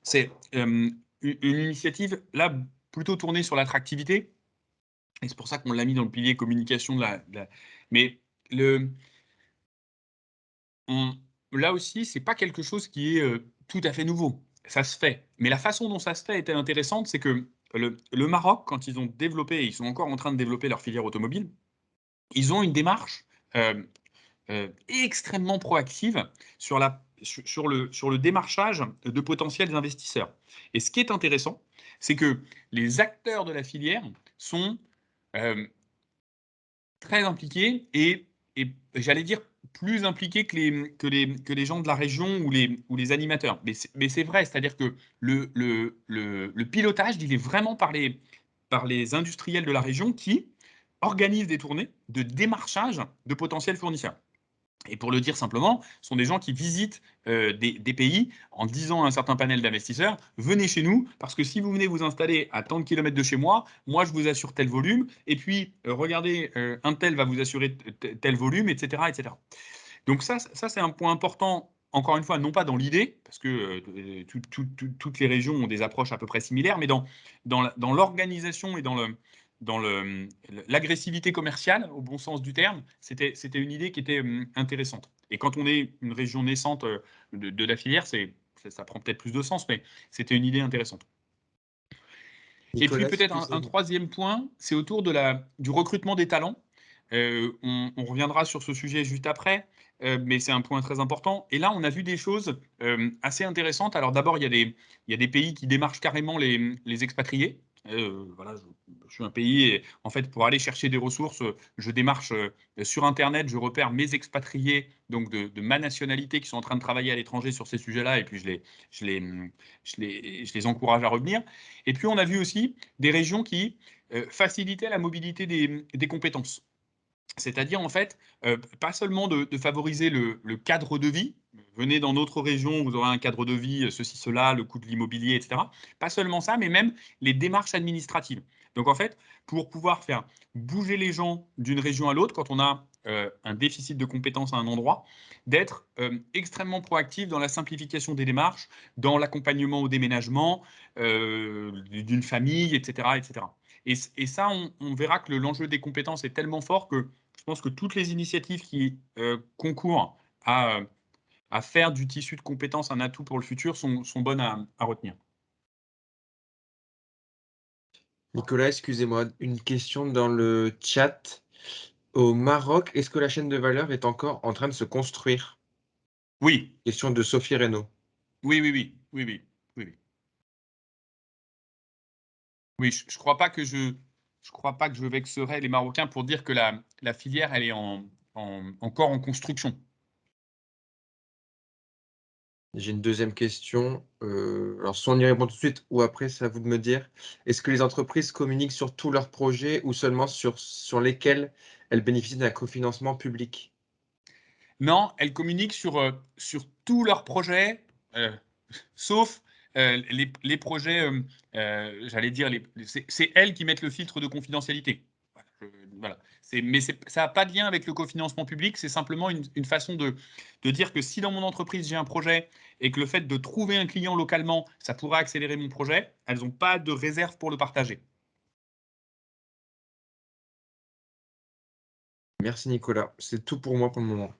c'est une initiative là plutôt tournée sur l'attractivité. Et c'est pour ça qu'on l'a mis dans le pilier communication Mais là aussi, c'est pas quelque chose qui est tout à fait nouveau. Ça se fait. Mais la façon dont ça se fait était intéressante, c'est que le Maroc, quand ils ont développé, ils sont encore en train de développer leur filière automobile, ils ont une démarche extrêmement proactive sur le démarchage de potentiels investisseurs. Et ce qui est intéressant, c'est que les acteurs de la filière sont euh, très impliqués et j'allais dire plus impliqués que les gens de la région ou les animateurs. Mais c'est vrai, c'est-à-dire que le pilotage, il est vraiment par les industriels de la région qui organisent des tournées de démarchage de potentiels fournisseurs. Et pour le dire simplement, ce sont des gens qui visitent des pays en disant à un certain panel d'investisseurs, venez chez nous, parce que si vous venez vous installer à tant de kilomètres de chez moi, moi je vous assure tel volume, et puis regardez, un tel va vous assurer tel volume, etc. etc. Donc ça c'est un point important, encore une fois, non pas dans l'idée, parce que toutes les régions ont des approches à peu près similaires, mais dans l'organisation et dans l'agressivité commerciale, au bon sens du terme, c'était une idée qui était intéressante. Et quand on est une région naissante de la filière, ça prend peut-être plus de sens, mais c'était une idée intéressante. Et puis Nicolas, peut-être un excusez-moi. troisième point, c'est autour du recrutement des talents. On reviendra sur ce sujet juste après, mais c'est un point très important. Et là, on a vu des choses assez intéressantes. Alors d'abord, il y a des pays qui démarchent carrément les expatriés. Voilà, je suis un pays et en fait, pour aller chercher des ressources, je démarche sur Internet, je repère mes expatriés donc de ma nationalité qui sont en train de travailler à l'étranger sur ces sujets-là et puis je les encourage à revenir. Et puis, on a vu aussi des régions qui facilitaient la mobilité des compétences. C'est-à-dire, en fait, pas seulement de favoriser le cadre de vie. Venez dans notre région, vous aurez un cadre de vie, ceci, cela, le coût de l'immobilier, etc. Pas seulement ça, mais même les démarches administratives. Donc, en fait, pour pouvoir faire bouger les gens d'une région à l'autre, quand on a un déficit de compétences à un endroit, d'être extrêmement proactif dans la simplification des démarches, dans l'accompagnement au déménagement d'une famille, etc. etc. Et ça, on verra que l'enjeu des compétences est tellement fort que je pense que toutes les initiatives qui concourent à faire du tissu de compétences un atout pour le futur sont bonnes à retenir. Nicolas, excusez-moi, une question dans le chat. Au Maroc, est-ce que la chaîne de valeur est encore en train de se construire? Oui, Question de Sophie Reynaud. oui, oui, oui, oui, oui, oui, oui. Oui, je crois pas que je crois pas que je vexerai les Marocains pour dire que la filière, elle est encore en construction. J'ai une deuxième question. Alors, soit on y répond tout de suite ou après, c'est à vous de me dire. Est-ce que les entreprises communiquent sur tous leurs projets ou seulement sur lesquels elles bénéficient d'un cofinancement public? Non, elles communiquent sur tous leurs projets, sauf les projets, j'allais dire, c'est elles qui mettent le filtre de confidentialité. Voilà. Mais ça n'a pas de lien avec le cofinancement public, c'est simplement une façon de dire que si dans mon entreprise j'ai un projet et que le fait de trouver un client localement, ça pourrait accélérer mon projet, elles n'ont pas de réserve pour le partager. Merci Nicolas. C'est tout pour moi pour le moment.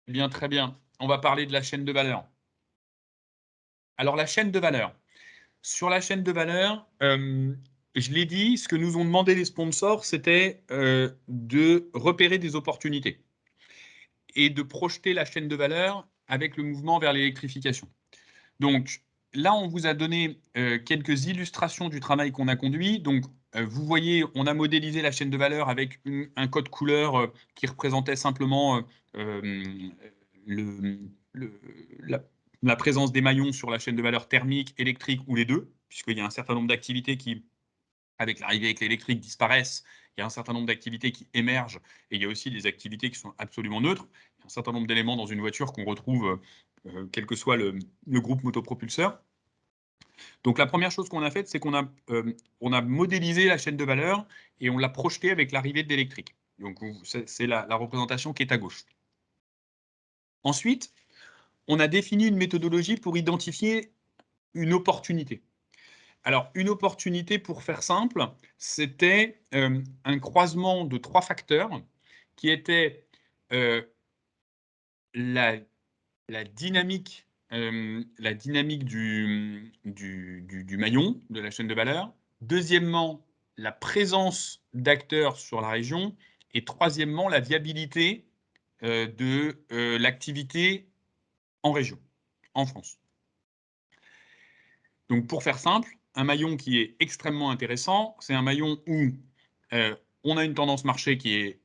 Bien, très bien. On va parler de la chaîne de valeur. Alors la chaîne de valeur. Sur la chaîne de valeur, je l'ai dit, ce que nous ont demandé les sponsors, c'était de repérer des opportunités et de projeter la chaîne de valeur avec le mouvement vers l'électrification. Donc là, on vous a donné quelques illustrations du travail qu'on a conduit. Donc vous voyez, on a modélisé la chaîne de valeur avec un code couleur qui représentait simplement le, la présence des maillons sur la chaîne de valeur thermique, électrique ou les deux, puisqu'il y a un certain nombre d'activités qui, avec l'arrivée avec l'électrique, disparaissent. Il y a un certain nombre d'activités qui émergent et il y a aussi des activités qui sont absolument neutres. Il y a un certain nombre d'éléments dans une voiture qu'on retrouve, quel que soit le groupe motopropulseur. Donc la première chose qu'on a faite, c'est qu'on a modélisé la chaîne de valeur et on l'a projetée avec l'arrivée de l'électrique. Donc c'est la représentation qui est à gauche. Ensuite, on a défini une méthodologie pour identifier une opportunité. Alors, une opportunité, pour faire simple, c'était un croisement de 3 facteurs qui étaient la dynamique du maillon, de la chaîne de valeur. Deuxièmement, la présence d'acteurs sur la région. Et troisièmement, la viabilité de l'activité en région, en France. Donc, pour faire simple, un maillon qui est extrêmement intéressant, c'est un maillon où on a une tendance marché qui est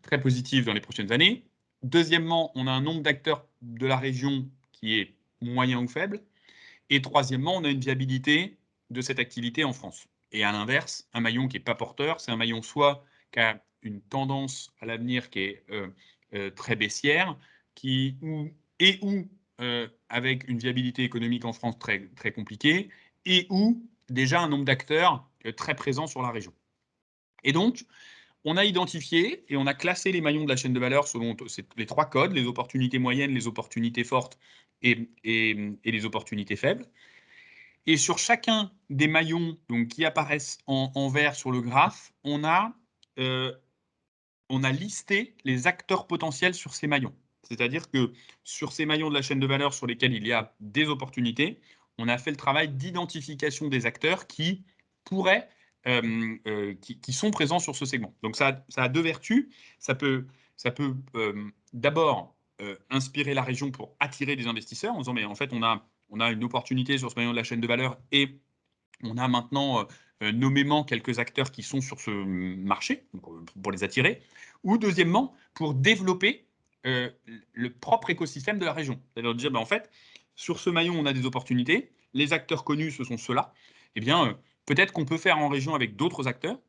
très positive dans les prochaines années. Deuxièmement, on a un nombre d'acteurs de la région qui est moyen ou faible. Et troisièmement, on a une viabilité de cette activité en France. Et à l'inverse, un maillon qui n'est pas porteur, c'est un maillon soit qui a une tendance à l'avenir qui est très baissière, ou avec une viabilité économique en France très, très compliquée, et ou déjà un nombre d'acteurs très présents sur la région. Et donc, on a identifié et on a classé les maillons de la chaîne de valeur selon les 3 codes, les opportunités moyennes, les opportunités fortes et les opportunités faibles. Et sur chacun des maillons donc, qui apparaissent en vert sur le graphe, on a listé les acteurs potentiels sur ces maillons. C'est-à-dire que sur ces maillons de la chaîne de valeur sur lesquels il y a des opportunités, on a fait le travail d'identification des acteurs qui pourraient, qui sont présents sur ce segment. Donc ça a 2 vertus. Ça peut d'abord inspirer la région pour attirer des investisseurs en disant mais en fait on a une opportunité sur ce maillon de la chaîne de valeur et on a maintenant nommément quelques acteurs qui sont sur ce marché pour les attirer. Ou deuxièmement, pour développer le propre écosystème de la région. C'est-à-dire dire, ben, en fait, sur ce maillon, on a des opportunités. Les acteurs connus, ce sont ceux-là. Eh bien, peut-être qu'on peut faire en région avec d'autres acteurs.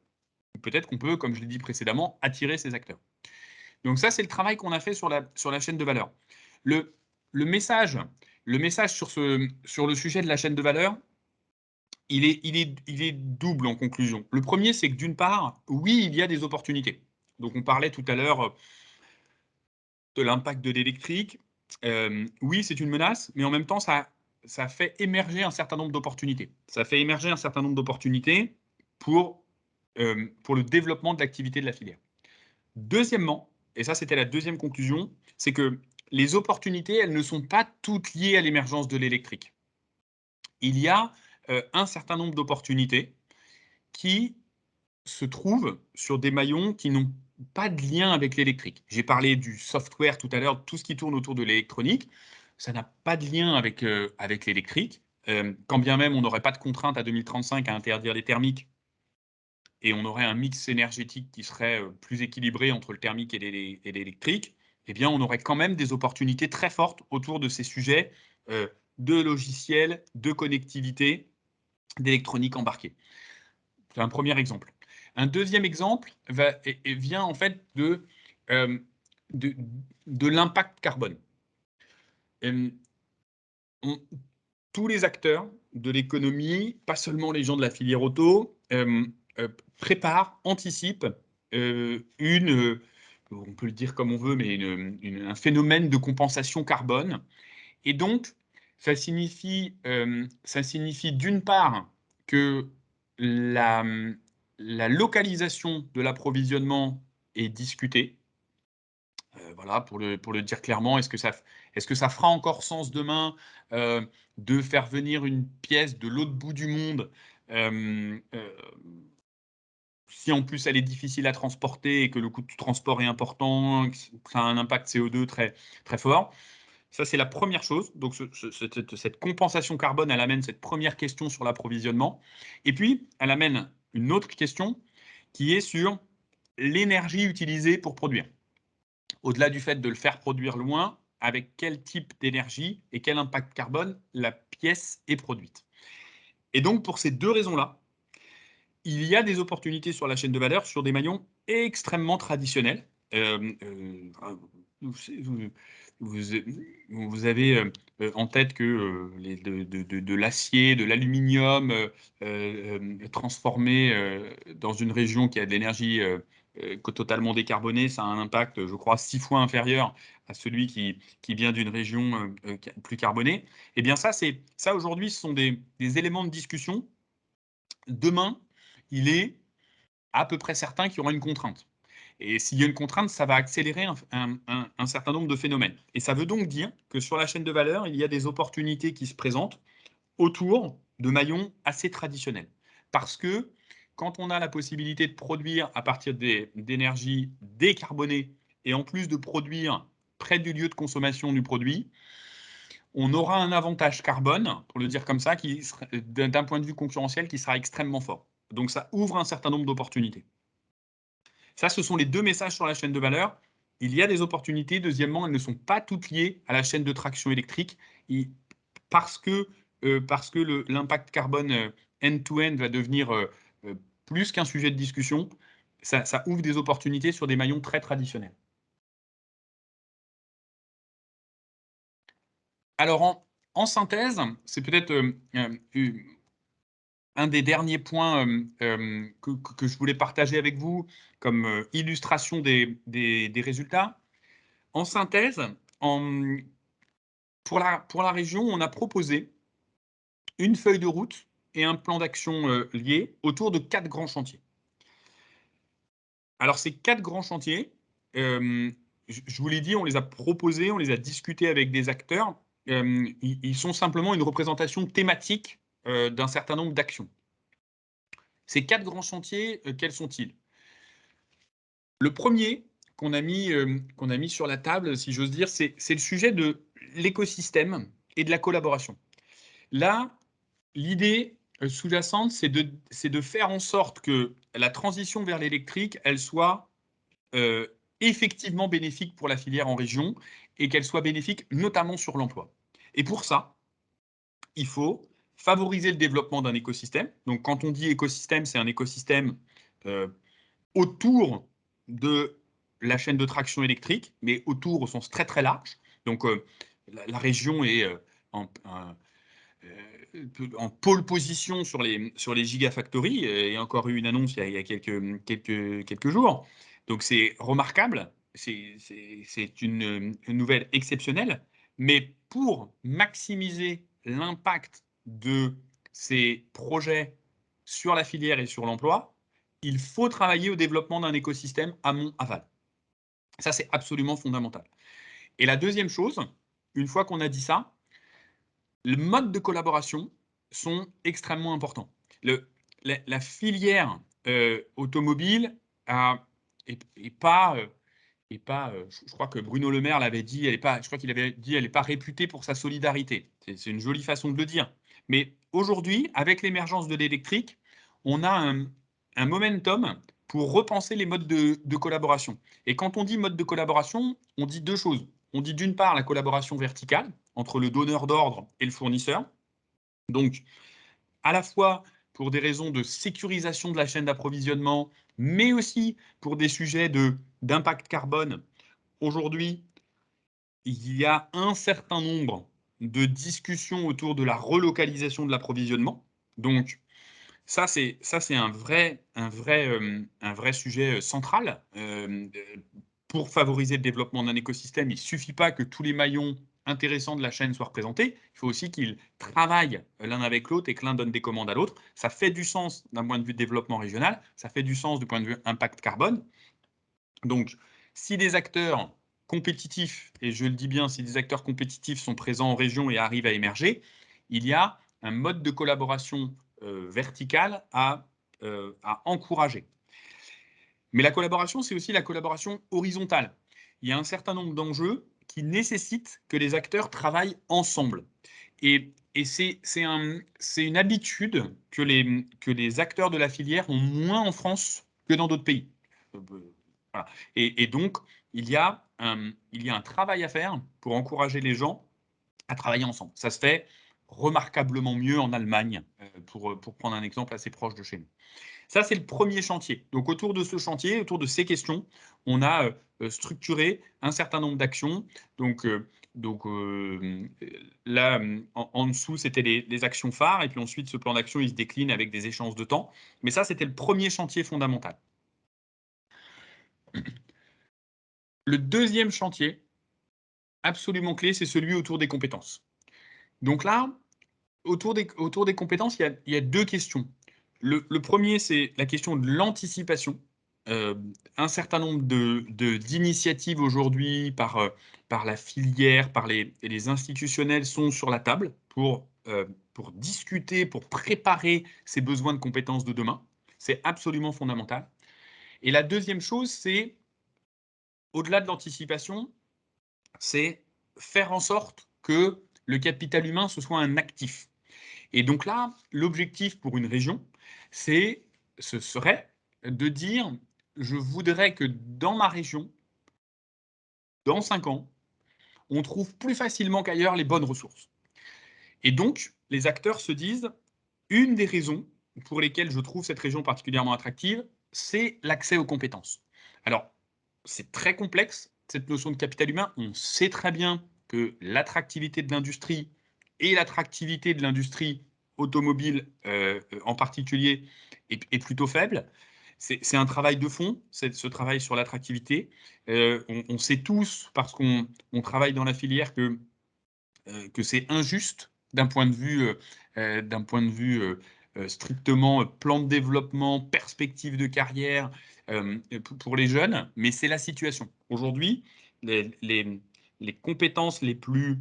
Peut-être qu'on peut, comme je l'ai dit précédemment, attirer ces acteurs. Donc ça, c'est le travail qu'on a fait sur la chaîne de valeur. Le message sur le sujet de la chaîne de valeur, il est double en conclusion. Le premier, c'est que d'une part, oui, il y a des opportunités. Donc on parlait tout à l'heure de l'impact de l'électrique. Oui, c'est une menace, mais en même temps, ça fait émerger un certain nombre d'opportunités. Ça fait émerger un certain nombre d'opportunités pour le développement de l'activité de la filière. Deuxièmement, et ça c'était la deuxième conclusion, c'est que les opportunités, elles ne sont pas toutes liées à l'émergence de l'électrique. Il y a un certain nombre d'opportunités qui se trouvent sur des maillons qui n'ont pas de lien avec l'électrique. J'ai parlé du software tout à l'heure, tout ce qui tourne autour de l'électronique, ça n'a pas de lien avec l'électrique. Quand bien même on n'aurait pas de contrainte à 2035 à interdire les thermiques, et on aurait un mix énergétique qui serait plus équilibré entre le thermique et l'électrique, eh bien, on aurait quand même des opportunités très fortes autour de ces sujets de logiciels, de connectivité, d'électronique embarquée. C'est un premier exemple. Un deuxième exemple vient en fait de l'impact carbone. Tous les acteurs de l'économie, pas seulement les gens de la filière auto, préparent, anticipent on peut le dire comme on veut, mais un phénomène de compensation carbone. Et donc, ça signifie d'une part que la localisation de l'approvisionnement est discutée. Voilà, pour le dire clairement, est-ce que ça fera encore sens demain de faire venir une pièce de l'autre bout du monde si en plus elle est difficile à transporter et que le coût de transport est important, que ça a un impact CO2 très, très fort? Ça, c'est la première chose. Donc, cette compensation carbone, elle amène cette première question sur l'approvisionnement. Et puis, elle amène une autre question qui est sur l'énergie utilisée pour produire. Au-delà du fait de le faire produire loin, avec quel type d'énergie et quel impact carbone la pièce est produite. Et donc, pour ces deux raisons-là, il y a des opportunités sur la chaîne de valeur sur des maillons extrêmement traditionnels. Vous avez en tête que de l'acier, de l'aluminium transformé dans une région qui a de l'énergie totalement décarbonée, ça a un impact, je crois, 6 fois inférieur à celui qui vient d'une région plus carbonée. Eh bien, ça aujourd'hui, ce sont des éléments de discussion. Demain, il est à peu près certain qu'il y aura une contrainte. Et s'il y a une contrainte, ça va accélérer un certain nombre de phénomènes. Et ça veut donc dire que sur la chaîne de valeur, il y a des opportunités qui se présentent autour de maillons assez traditionnels. Parce que quand on a la possibilité de produire à partir d'énergies décarbonées et en plus de produire près du lieu de consommation du produit, on aura un avantage carbone, pour le dire comme ça, d'un point de vue concurrentiel, qui sera extrêmement fort. Donc ça ouvre un certain nombre d'opportunités. Ça, ce sont les deux messages sur la chaîne de valeur. Il y a des opportunités. Deuxièmement, elles ne sont pas toutes liées à la chaîne de traction électrique parce que l'impact carbone end-to-end va devenir plus qu'un sujet de discussion. Ça ouvre des opportunités sur des maillons très traditionnels. Alors, en synthèse, c'est peut-être un des derniers points que je voulais partager avec vous comme illustration des résultats. En synthèse, pour la région, on a proposé une feuille de route et un plan d'action liés autour de 4 grands chantiers. Alors, ces 4 grands chantiers, je vous l'ai dit, on les a proposés, on les a discutés avec des acteurs. Ils sont simplement une représentation thématique d'un certain nombre d'actions. Ces 4 grands chantiers, quels sont-ils? Le premier qu'on a mis sur la table, si j'ose dire, c'est le sujet de l'écosystème et de la collaboration. Là, l'idée sous-jacente, c'est de faire en sorte que la transition vers l'électrique, elle soit effectivement bénéfique pour la filière en région et qu'elle soit bénéfique notamment sur l'emploi. Et pour ça, il faut favoriser le développement d'un écosystème. Donc, quand on dit écosystème, c'est un écosystème autour de la chaîne de traction électrique, mais autour au sens très très large. Donc, la région est en pôle position sur les gigafactories. Il y a encore eu une annonce il y a quelques jours. Donc, c'est remarquable. C'est une nouvelle exceptionnelle. Mais pour maximiser l'impact de ces projets sur la filière et sur l'emploi, il faut travailler au développement d'un écosystème amont-aval. Ça, c'est absolument fondamental. Et la deuxième chose, une fois qu'on a dit ça, les modes de collaboration sont extrêmement importants. La filière automobile est pas, je crois que Bruno Le Maire l'avait dit, elle n'est pas réputée pour sa solidarité. C'est une jolie façon de le dire. Mais aujourd'hui, avec l'émergence de l'électrique, on a un momentum pour repenser les modes de collaboration. Et quand on dit mode de collaboration, on dit deux choses. On dit d'une part la collaboration verticale entre le donneur d'ordre et le fournisseur. Donc, à la fois pour des raisons de sécurisation de la chaîne d'approvisionnement, mais aussi pour des sujets d'impact carbone. Aujourd'hui, il y a un certain nombre de discussions autour de la relocalisation de l'approvisionnement. Donc, ça, c'est un vrai sujet central. Pour favoriser le développement d'un écosystème, il ne suffit pas que tous les maillons intéressants de la chaîne soient représentés. Il faut aussi qu'ils travaillent l'un avec l'autre et que l'un donne des commandes à l'autre. Ça fait du sens d'un point de vue de développement régional. Ça fait du sens du point de vue impact carbone. Donc, si des acteurs compétitifs, et je le dis bien, si des acteurs compétitifs sont présents en région et arrivent à émerger, il y a un mode de collaboration verticale à encourager. Mais la collaboration, c'est aussi la collaboration horizontale. Il y a un certain nombre d'enjeux qui nécessitent que les acteurs travaillent ensemble. Et c'est une habitude que les acteurs de la filière ont moins en France que dans d'autres pays. Voilà. Et donc, il y a un travail à faire pour encourager les gens à travailler ensemble. Ça se fait remarquablement mieux en Allemagne, pour prendre un exemple assez proche de chez nous. Ça, c'est le premier chantier. Donc, autour de ce chantier, autour de ces questions, on a structuré un certain nombre d'actions. Donc là, en dessous, c'était les actions phares. Et puis ensuite, ce plan d'action, il se décline avec des échéances de temps. Mais ça, c'était le premier chantier fondamental. Le deuxième chantier, absolument clé, c'est celui autour des compétences. Donc là, autour des compétences, il y a deux questions. Le premier, c'est la question de l'anticipation. Un certain nombre d'initiatives aujourd'hui par la filière, par les institutionnels sont sur la table pour discuter, pour préparer ces besoins de compétences de demain. C'est absolument fondamental. Et la deuxième chose, c'est, au-delà de l'anticipation, c'est faire en sorte que le capital humain, ce soit un actif. Et donc là, l'objectif pour une région, ce serait de dire, je voudrais que dans ma région, dans 5 ans, on trouve plus facilement qu'ailleurs les bonnes ressources. Et donc, les acteurs se disent, une des raisons pour lesquelles je trouve cette région particulièrement attractive, c'est l'accès aux compétences. Alors, c'est très complexe, cette notion de capital humain. On sait très bien que l'attractivité de l'industrie et l'attractivité de l'industrie automobile en particulier est plutôt faible. C'est un travail de fond, ce travail sur l'attractivité. On sait tous, parce qu'on travaille dans la filière, que c'est injuste d'un point de vue strictement plan de développement, perspective de carrière pour les jeunes, mais c'est la situation. Aujourd'hui, les compétences les plus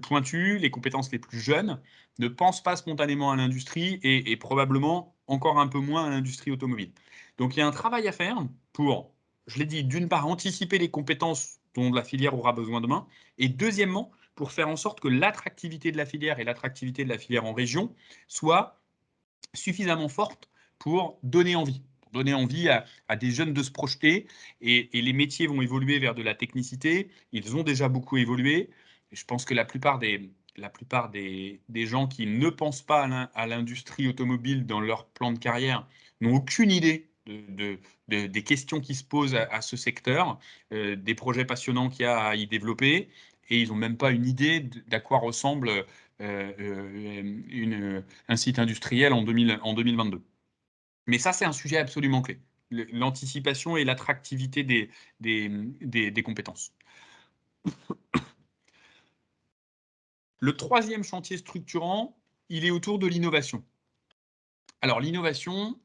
pointues, les compétences les plus jeunes ne pensent pas spontanément à l'industrie et probablement encore un peu moins à l'industrie automobile. Donc il y a un travail à faire pour, je l'ai dit, d'une part anticiper les compétences dont la filière aura besoin demain, et deuxièmement, pour faire en sorte que l'attractivité de la filière et l'attractivité de la filière en région soient suffisamment fortes pour donner envie à des jeunes de se projeter. Et les métiers vont évoluer vers de la technicité. Ils ont déjà beaucoup évolué. Et je pense que la plupart des gens qui ne pensent pas à l'industrie automobile dans leur plan de carrière n'ont aucune idée des questions qui se posent à ce secteur, des projets passionnants qu'il y a à y développer, et ils n'ont même pas une idée d'à quoi ressemble un site industriel en 2022. Mais ça, c'est un sujet absolument clé, l'anticipation et l'attractivité des compétences. Le troisième chantier structurant, il est autour de l'innovation. Alors l'innovation,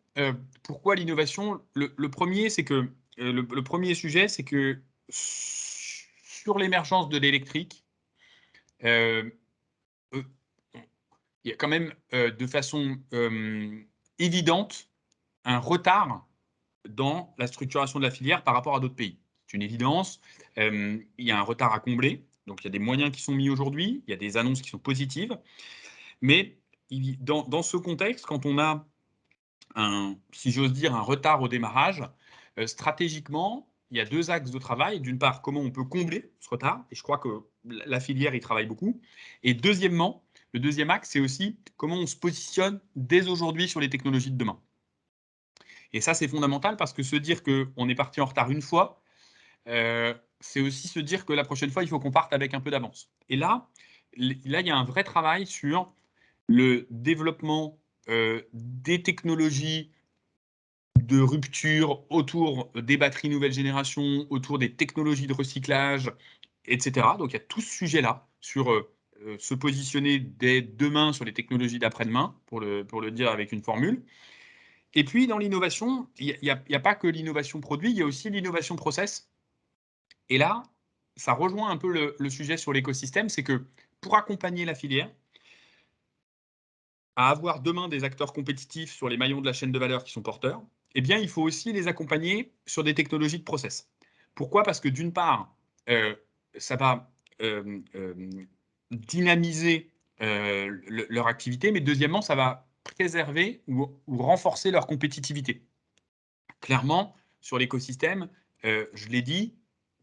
pourquoi l'innovation ? Le premier, c'est que le premier sujet, c'est que sur l'émergence de l'électrique, il y a quand même de façon évidente un retard dans la structuration de la filière par rapport à d'autres pays. C'est une évidence, il y a un retard à combler, donc il y a des moyens qui sont mis aujourd'hui, il y a des annonces qui sont positives, mais dans ce contexte, quand on a si j'ose dire, un retard au démarrage, stratégiquement, il y a 2 axes de travail. D'une part, comment on peut combler ce retard, et je crois que la filière y travaille beaucoup. Et deuxièmement, le deuxième axe, c'est aussi comment on se positionne dès aujourd'hui sur les technologies de demain. Et ça, c'est fondamental parce que se dire qu'on est parti en retard une fois, c'est aussi se dire que la prochaine fois, il faut qu'on parte avec un peu d'avance. Et là, il y a un vrai travail sur le développement des technologies de rupture autour des batteries nouvelle génération, autour des technologies de recyclage, etc. Donc il y a tout ce sujet-là sur se positionner dès demain sur les technologies d'après-demain, pour le dire avec une formule. Et puis dans l'innovation, il n'y a pas que l'innovation produit, il y a aussi l'innovation process. Et là, ça rejoint un peu le sujet sur l'écosystème, c'est que pour accompagner la filière, à avoir demain des acteurs compétitifs sur les maillons de la chaîne de valeur qui sont porteurs, eh bien, il faut aussi les accompagner sur des technologies de process. Pourquoi? Parce que d'une part, ça va dynamiser leur activité, mais deuxièmement, ça va préserver ou renforcer leur compétitivité. Clairement, sur l'écosystème, je l'ai dit,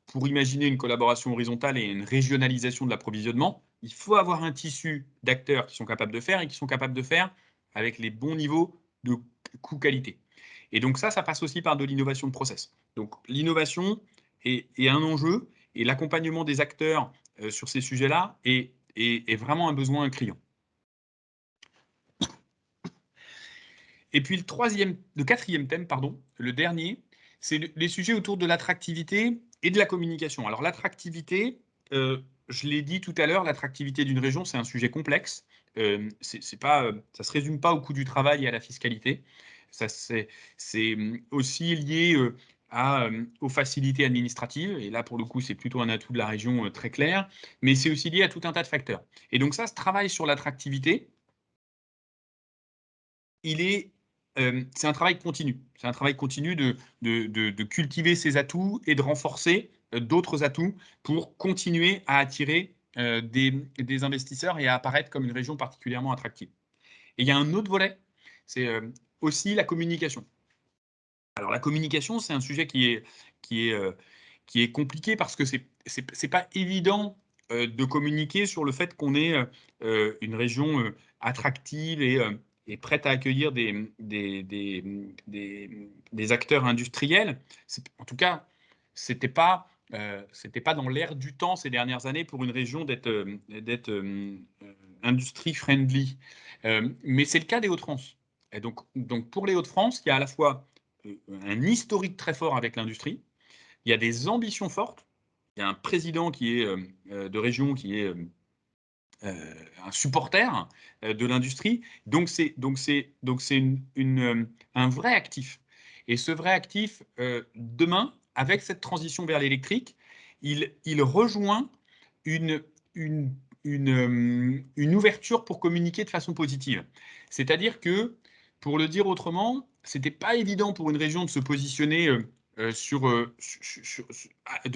pour imaginer une collaboration horizontale et une régionalisation de l'approvisionnement, il faut avoir un tissu d'acteurs qui sont capables de faire et qui sont capables de faire avec les bons niveaux de coût-qualité. Et donc ça passe aussi par de l'innovation de process. Donc l'innovation est un enjeu et l'accompagnement des acteurs sur ces sujets-là est vraiment un besoin criant. Et puis le quatrième thème, pardon, le dernier, c'est les sujets autour de l'attractivité et de la communication. Alors l'attractivité, je l'ai dit tout à l'heure, l'attractivité d'une région, c'est un sujet complexe. Ça ne se résume pas au coût du travail et à la fiscalité. C'est aussi lié aux facilités administratives. Et là, pour le coup, c'est plutôt un atout de la région très clair. Mais c'est aussi lié à tout un tas de facteurs. Et donc ça, ce travail sur l'attractivité, c'est un travail continu. C'est un travail continu de cultiver ses atouts et de renforcer d'autres atouts pour continuer à attirer des investisseurs et à apparaître comme une région particulièrement attractive. Et il y a un autre volet, c'est aussi la communication. Alors la communication, c'est un sujet qui est compliqué parce que c'est pas évident de communiquer sur le fait qu'on est une région attractive et prête à accueillir des acteurs industriels. En tout cas, c'était pas dans l'air du temps ces dernières années pour une région d'être industrie friendly. Mais c'est le cas des Hauts-de-France. Et donc pour les Hauts-de-France, il y a à la fois un historique très fort avec l'industrie, il y a des ambitions fortes, il y a un président qui est de région qui est un supporter de l'industrie, donc c'est un vrai actif. Et ce vrai actif, demain, avec cette transition vers l'électrique, il rejoint une ouverture pour communiquer de façon positive. C'est-à-dire que, pour le dire autrement, c'était pas évident pour une région de se positionner de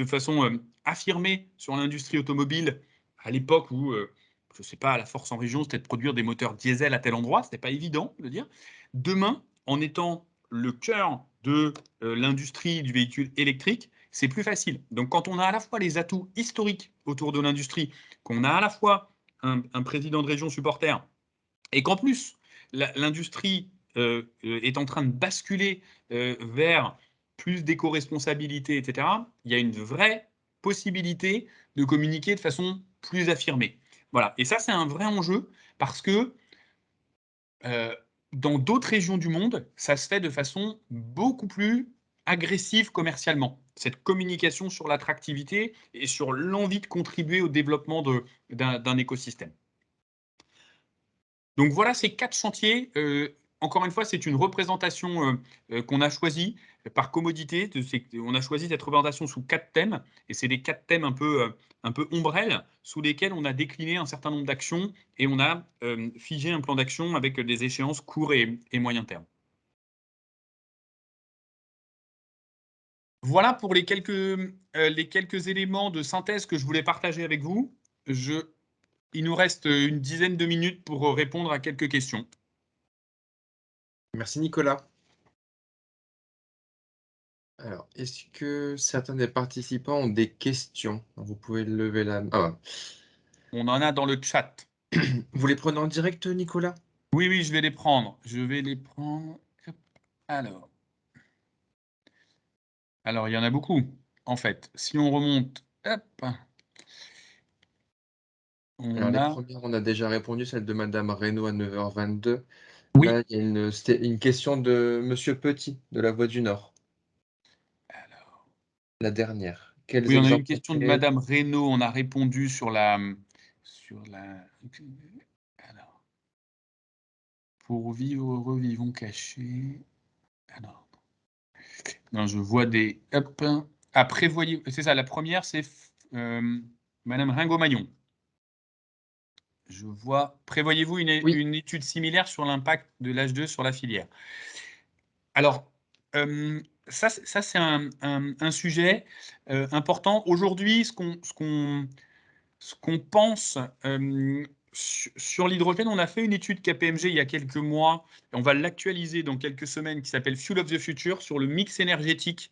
façon affirmée sur l'industrie automobile à l'époque où je ne sais pas, la force en région, c'était de produire des moteurs diesel à tel endroit. Ce n'était pas évident de le dire. Demain, en étant le cœur de l'industrie du véhicule électrique, c'est plus facile. Donc, quand on a à la fois les atouts historiques autour de l'industrie, qu'on a à la fois un président de région supporter, et qu'en plus, l'industrie est en train de basculer vers plus d'éco-responsabilité, etc., il y a une vraie possibilité de communiquer de façon plus affirmée. Voilà. Et ça, c'est un vrai enjeu parce que dans d'autres régions du monde, ça se fait de façon beaucoup plus agressive commercialement. Cette communication sur l'attractivité et sur l'envie de contribuer au développement d'un écosystème. Donc voilà ces 4 chantiers. Encore une fois, c'est une représentation qu'on a choisie par commodité. On a choisi cette représentation sous 4 thèmes, et c'est des 4 thèmes un peu ombrelles sous lesquels on a décliné un certain nombre d'actions et on a figé un plan d'action avec des échéances court et moyen terme. Voilà pour les quelques éléments de synthèse que je voulais partager avec vous. Il nous reste une dizaine de minutes pour répondre à quelques questions. Merci Nicolas. Alors, est-ce que certains des participants ont des questions? Vous pouvez lever la main. Ah, On en a dans le chat. vous les prenez en direct, Nicolas? Oui, oui, je vais les prendre. Je vais les prendre. Hop. Alors, il y en a beaucoup, en fait. Si on remonte, hop, Alors, on les a. premières, on a déjà répondu, celle de Madame Reynaud à 9h22. Oui. Là, il y a c'était une question de Monsieur Petit, de la Voix du Nord, Alors. la dernière. Quels Oui, on a une exemples question de concrets? Madame Reynaud. On a répondu sur la. Alors. Pour vivre heureux, vivons cachés. Alors. Non, je vois des. Hop. Ah, prévoyez. C'est ça, la première, c'est Madame Ringot-Magnon. Je vois. Prévoyez-vous Oui. une étude similaire sur l'impact de l'H2 sur la filière? Alors, ça c'est un sujet important. Aujourd'hui, ce qu'on pense sur l'hydrogène, on a fait une étude KPMG il y a quelques mois, et on va l'actualiser dans quelques semaines, qui s'appelle Fuel of the Future, sur le mix énergétique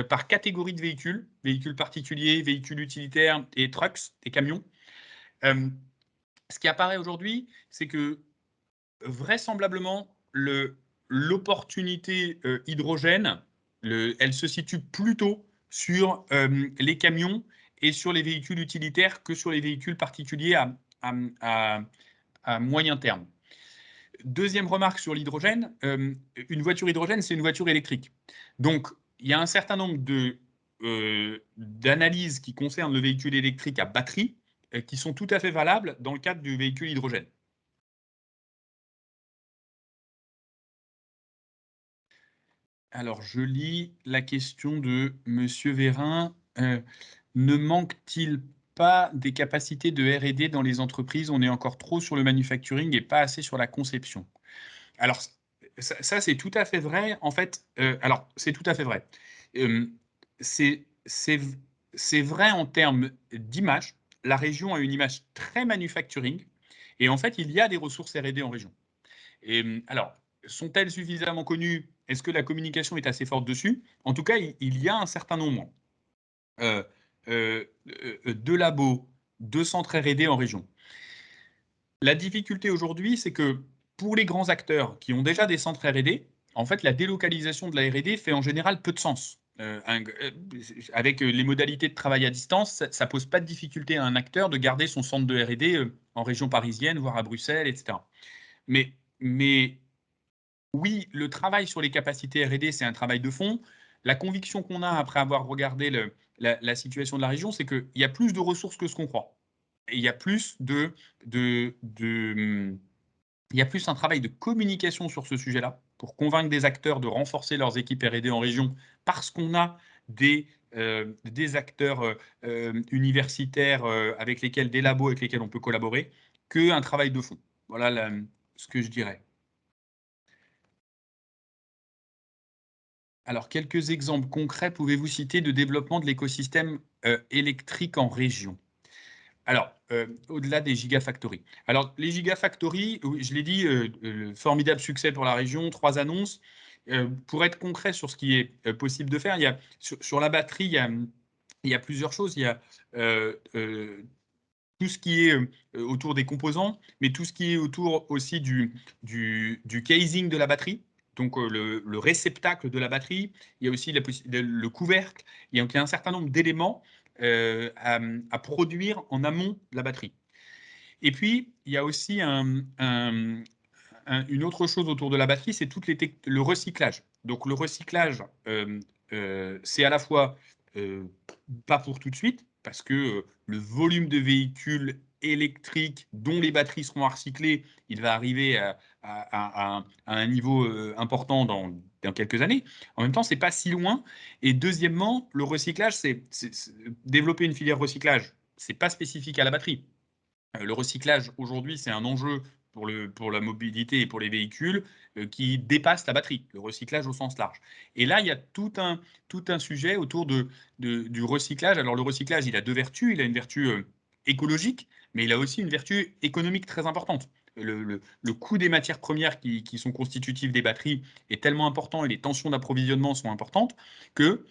par catégorie de véhicules, véhicules particuliers, véhicules utilitaires et trucks, et camions. Ce qui apparaît aujourd'hui, c'est que vraisemblablement, l'opportunité hydrogène, elle se situe plutôt sur les camions et sur les véhicules utilitaires que sur les véhicules particuliers à moyen terme. Deuxième remarque sur l'hydrogène, une voiture hydrogène, c'est une voiture électrique. Donc, il y a un certain nombre d'analyses qui concernent le véhicule électrique à batterie qui sont tout à fait valables dans le cadre du véhicule hydrogène. Alors, je lis la question de Monsieur Vérin. Ne manque-t-il pas des capacités de R&D dans les entreprises? On est encore trop sur le manufacturing et pas assez sur la conception. Alors, ça c'est tout à fait vrai. En fait, alors, c'est tout à fait vrai. C'est vrai en termes d'image. La région a une image très manufacturing. Et en fait, il y a des ressources R&D en région. Et alors, sont-elles suffisamment connues? Est-ce que la communication est assez forte dessus? En tout cas, il y a un certain nombre de labos, de centres R&D en région. La difficulté aujourd'hui, c'est que pour les grands acteurs qui ont déjà des centres R&D, en fait, la délocalisation de la R&D fait en général peu de sens. Avec les modalités de travail à distance, ça ne pose pas de difficulté à un acteur de garder son centre de R&D en région parisienne, voire à Bruxelles, etc. Mais oui, le travail sur les capacités R&D, c'est un travail de fond. La conviction qu'on a après avoir regardé la situation de la région, c'est qu'il y a plus de ressources que ce qu'on croit. Et il y a plus il y a plus un travail de communication sur ce sujet-là pour convaincre des acteurs de renforcer leurs équipes R&D en région parce qu'on a des acteurs universitaires avec lesquels, des labos avec lesquels on peut collaborer, qu'un travail de fond. Voilà ce que je dirais. Alors, quelques exemples concrets pouvez-vous citer de développement de l'écosystème électrique en région? Alors, au-delà des gigafactories. Alors, les gigafactories, je l'ai dit, formidable succès pour la région, 3 annonces. Pour être concret sur ce qui est possible de faire, il y a, sur la batterie, il y a plusieurs choses. Il y a tout ce qui est autour des composants, mais tout ce qui est autour aussi du casing de la batterie, donc le réceptacle de la batterie. Il y a aussi le couvercle. Il y a un certain nombre d'éléments à produire en amont de la batterie. Et puis, il y a aussi une autre chose autour de la batterie, c'est le recyclage. Donc le recyclage, c'est à la fois pas pour tout de suite, parce que le volume de véhicules électriques dont les batteries seront recyclées, il va arriver à un niveau important dans quelques années. En même temps, c'est pas si loin. Et deuxièmement, le recyclage, c'est développer une filière recyclage. C'est pas spécifique à la batterie. Le recyclage, aujourd'hui, c'est un enjeu pour la mobilité et pour les véhicules qui dépasse la batterie, le recyclage au sens large. Et là, il y a tout un sujet autour du recyclage. Alors, le recyclage, il a deux vertus. Il a une vertu écologique, mais il a aussi une vertu économique très importante. Le coût des matières premières qui sont constitutives des batteries est tellement important et les tensions d'approvisionnement sont importantes que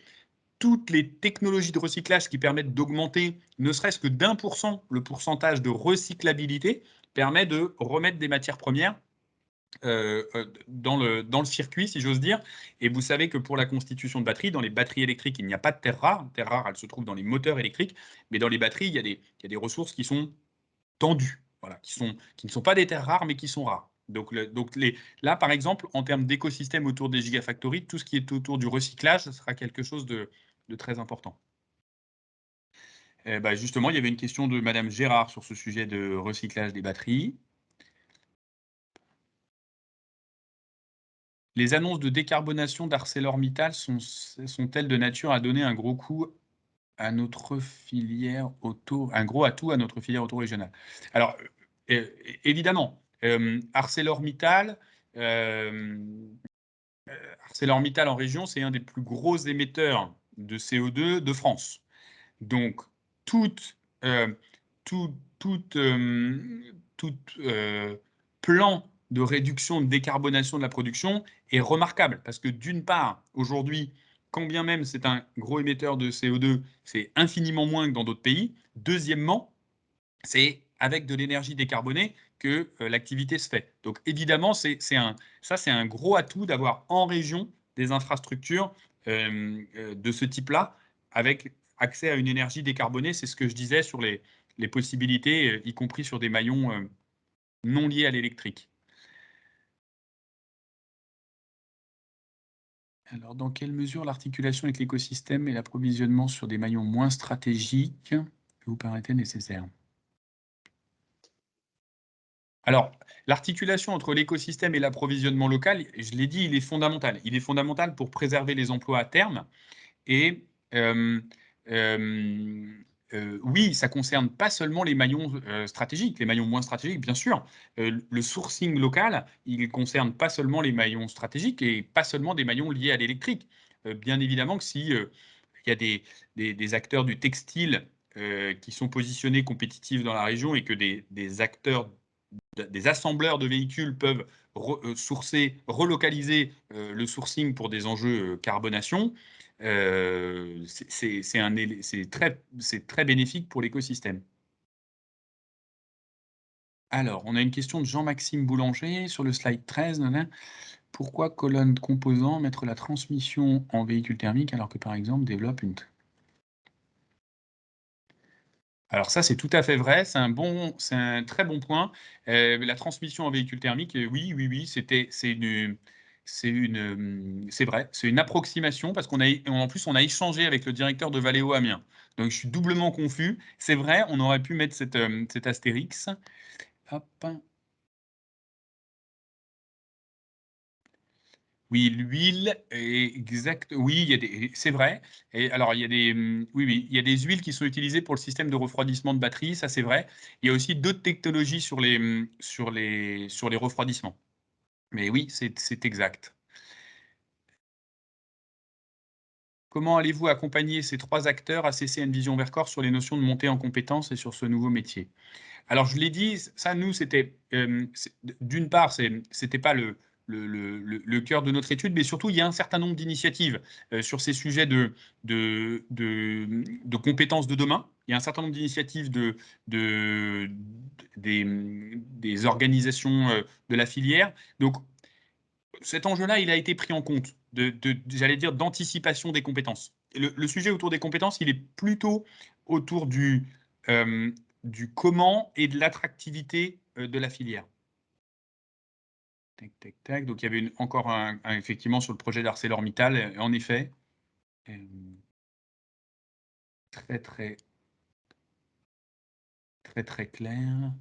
toutes les technologies de recyclage qui permettent d'augmenter ne serait-ce que d'1% le pourcentage de recyclabilité permet de remettre des matières premières dans le circuit, si j'ose dire. Et vous savez que pour la constitution de batteries, dans les batteries électriques, il n'y a pas de terres rares. Terres rares, elles se trouvent dans les moteurs électriques. Mais dans les batteries, il y a des ressources qui sont tendues, voilà, qui ne sont pas des terres rares, mais qui sont rares. Donc là, par exemple, en termes d'écosystème autour des gigafactories, tout ce qui est autour du recyclage, ce sera quelque chose de très important. Justement, il y avait une question de Madame Gérard sur ce sujet de recyclage des batteries. Les annonces de décarbonation d'ArcelorMittal sont-elles de nature à donner un gros coup à notre filière auto, un gros atout à notre filière auto-régionale? Alors, évidemment, ArcelorMittal en région, c'est un des plus gros émetteurs de CO2 de France. Donc, tout plan de réduction, de décarbonation de la production est remarquable parce que d'une part, aujourd'hui, quand bien même c'est un gros émetteur de CO2, c'est infiniment moins que dans d'autres pays. Deuxièmement, c'est avec de l'énergie décarbonée que l'activité se fait. Donc évidemment, c'est un gros atout d'avoir en région des infrastructures de ce type-là avec accès à une énergie décarbonée. C'est ce que je disais sur les possibilités, y compris sur des maillons non liés à l'électrique. Alors, dans quelle mesure l'articulation avec l'écosystème et l'approvisionnement sur des maillons moins stratégiques vous paraît nécessaire? Alors, l'articulation entre l'écosystème et l'approvisionnement local, je l'ai dit, il est fondamental. Il est fondamental pour préserver les emplois à terme. Et oui, ça ne concerne pas seulement les maillons stratégiques, les maillons moins stratégiques, bien sûr. Le sourcing local, il ne concerne pas seulement les maillons stratégiques et pas seulement des maillons liés à l'électrique. Bien évidemment que si il y a des acteurs du textile qui sont positionnés compétitifs dans la région et que des acteurs des assembleurs de véhicules peuvent relocaliser le sourcing pour des enjeux carbonation, c'est très bénéfique pour l'écosystème. Alors, on a une question de Jean-Maxime Boulanger sur le slide 13. Pourquoi colonne composant mettre la transmission en véhicule thermique alors que par exemple développe une... Alors ça, c'est tout à fait vrai, c'est un très bon point. La transmission en véhicule thermique, oui, c'est vrai, c'est une approximation parce en plus on a échangé avec le directeur de Valeo Amiens. Donc je suis doublement confus. C'est vrai, on aurait pu mettre cet astérix. Hop. Oui, l'huile, exact. Oui, c'est vrai. Et alors, il y a il y a des huiles qui sont utilisées pour le système de refroidissement de batterie, ça c'est vrai. Il y a aussi d'autres technologies sur les refroidissements. Mais oui, c'est exact. Comment allez-vous accompagner ces trois acteurs, ACC, Envision Vercors, sur les notions de montée en compétences et sur ce nouveau métier? Alors, je l'ai dit, ça, nous, c'était, d'une part, c'était pas le cœur de notre étude, mais surtout, il y a un certain nombre d'initiatives sur ces sujets de compétences de demain. Il y a un certain nombre d'initiatives des organisations de la filière. Donc, cet enjeu-là, il a été pris en compte, j'allais dire, d'anticipation des compétences. Et le sujet autour des compétences, il est plutôt autour du comment et de l'attractivité de la filière. Tac, tac, tac. Donc, il y avait encore effectivement sur le projet d'ArcelorMittal, en effet, très, très, très, très clair.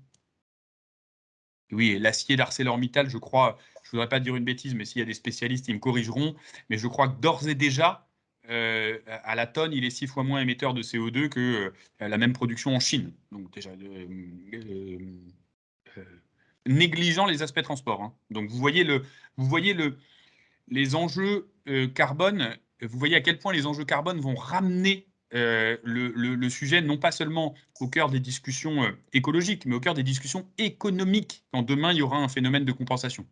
Oui, l'acier d'ArcelorMittal, je crois, je ne voudrais pas dire une bêtise, mais s'il y a des spécialistes, ils me corrigeront, mais je crois que d'ores et déjà, à la tonne, il est 6 fois moins émetteur de CO2 que la même production en Chine. Donc déjà, négligeant les aspects transport. Hein. Donc vous voyez les enjeux carbone, vous voyez à quel point les enjeux carbone vont ramener le sujet non pas seulement au cœur des discussions écologiques, mais au cœur des discussions économiques, quand demain il y aura un phénomène de compensation.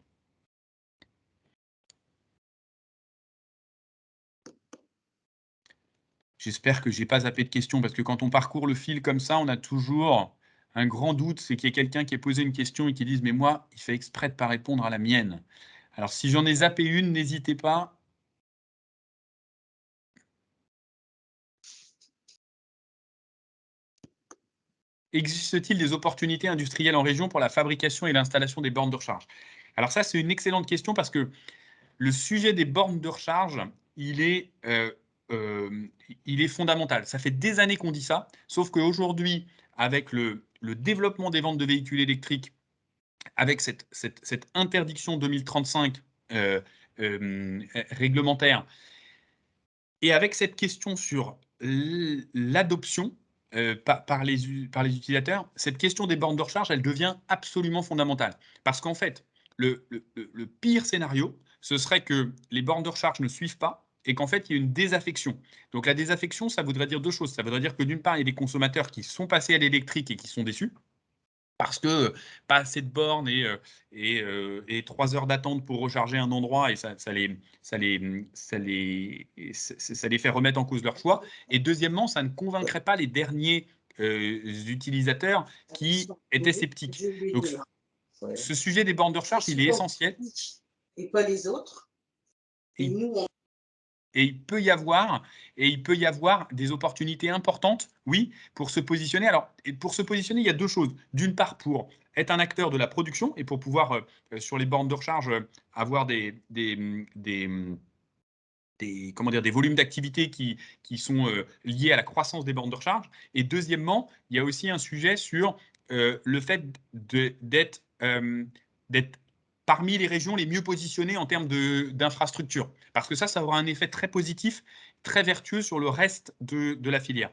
J'espère que je n'ai pas zappé de questions, parce que quand on parcourt le fil comme ça, on a toujours un grand doute, c'est qu'il y ait quelqu'un qui ait posé une question et qui dise « mais moi, il fait exprès de ne pas répondre à la mienne ». Alors si j'en ai zappé une, n'hésitez pas. Existe-t-il des opportunités industrielles en région pour la fabrication et l'installation des bornes de recharge? Alors ça, c'est une excellente question, parce que le sujet des bornes de recharge, il est fondamental. Ça fait des années qu'on dit ça, sauf qu'aujourd'hui, avec le développement des ventes de véhicules électriques, avec cette interdiction 2035 réglementaire, et avec cette question sur l'adoption par les utilisateurs, cette question des bornes de recharge, elle devient absolument fondamentale. Parce qu'en fait, le pire scénario, ce serait que les bornes de recharge ne suivent pas et qu'en fait, il y ait une désaffection. Donc la désaffection, ça voudrait dire deux choses. Ça voudrait dire que d'une part, il y a des consommateurs qui sont passés à l'électrique et qui sont déçus, parce que pas assez de bornes et 3 heures d'attente pour recharger un endroit, et ça les fait remettre en cause leur choix. Et deuxièmement, ça ne convaincrait pas les derniers utilisateurs qui étaient sceptiques. Donc, ce sujet des bornes de recharge, il est essentiel. Et pas les autres. Et nous, Et il peut y avoir des opportunités importantes, oui, pour se positionner. Alors, pour se positionner, il y a deux choses. D'une part, pour être un acteur de la production et pour pouvoir, sur les bornes de recharge, avoir des volumes d'activité qui sont liés à la croissance des bornes de recharge. Et deuxièmement, il y a aussi un sujet sur le fait d'être parmi les régions les mieux positionnées en termes d'infrastructure. Parce que ça aura un effet très positif, très vertueux sur le reste de la filière.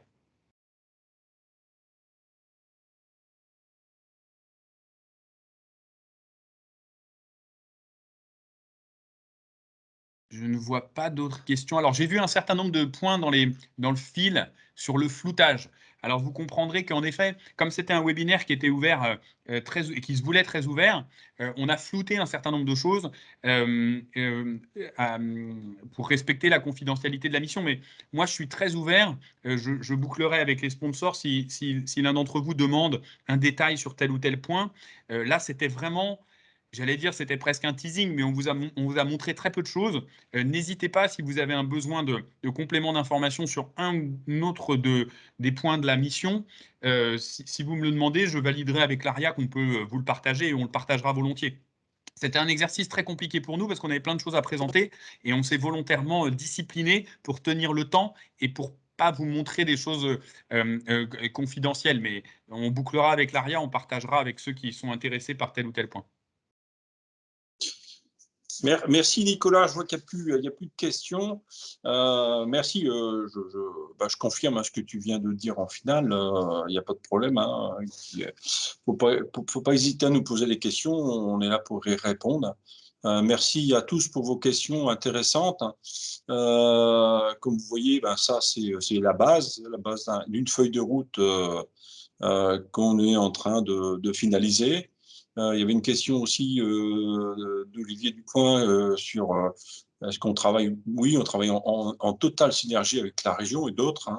Je ne vois pas d'autres questions. Alors, j'ai vu un certain nombre de points dans le fil sur le floutage. Alors, vous comprendrez qu'en effet, comme c'était un webinaire qui était ouvert qui se voulait très ouvert, on a flouté un certain nombre de choses pour respecter la confidentialité de la mission. Mais moi, je suis très ouvert. Je bouclerai avec les sponsors si l'un d'entre vous demande un détail sur tel ou tel point. Là, c'était vraiment... J'allais dire, c'était presque un teasing, mais on vous a montré très peu de choses. N'hésitez pas, si vous avez un besoin de complément d'information sur un ou autre des points de la mission, si vous me le demandez, je validerai avec l'ARIA qu'on peut vous le partager, et on le partagera volontiers. C'était un exercice très compliqué pour nous parce qu'on avait plein de choses à présenter et on s'est volontairement discipliné pour tenir le temps et pour pas vous montrer des choses confidentielles. Mais on bouclera avec l'ARIA, on partagera avec ceux qui sont intéressés par tel ou tel point. Merci Nicolas, je vois qu'il n'y a plus de questions. Merci, je confirme ce que tu viens de dire en finale, il n'y a pas de problème. Il ne faut pas hésiter à nous poser des questions, on est là pour y répondre. Merci à tous pour vos questions intéressantes. Comme vous voyez, ça c'est la base d'une feuille de route qu'on est en train de finaliser. Il y avait une question aussi d'Olivier Ducoing sur est-ce qu'on travaille. Oui, on travaille en totale synergie avec la région et d'autres,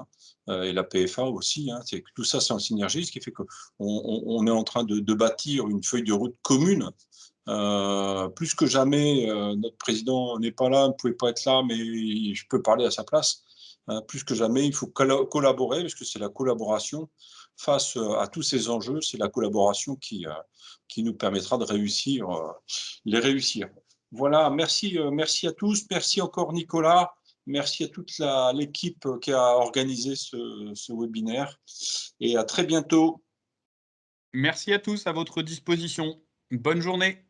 et la PFA aussi. Tout ça, c'est en synergie, ce qui fait qu'on est en train de bâtir une feuille de route commune. Plus que jamais, notre président n'est pas là, ne pouvait pas être là, mais je peux parler à sa place. Plus que jamais, il faut collaborer, parce que c'est la collaboration face à tous ces enjeux, c'est la collaboration qui nous permettra de les réussir. Voilà, merci à tous, merci encore Nicolas, merci à toute l'équipe qui a organisé ce webinaire, et à très bientôt. Merci à tous, à votre disposition. Bonne journée.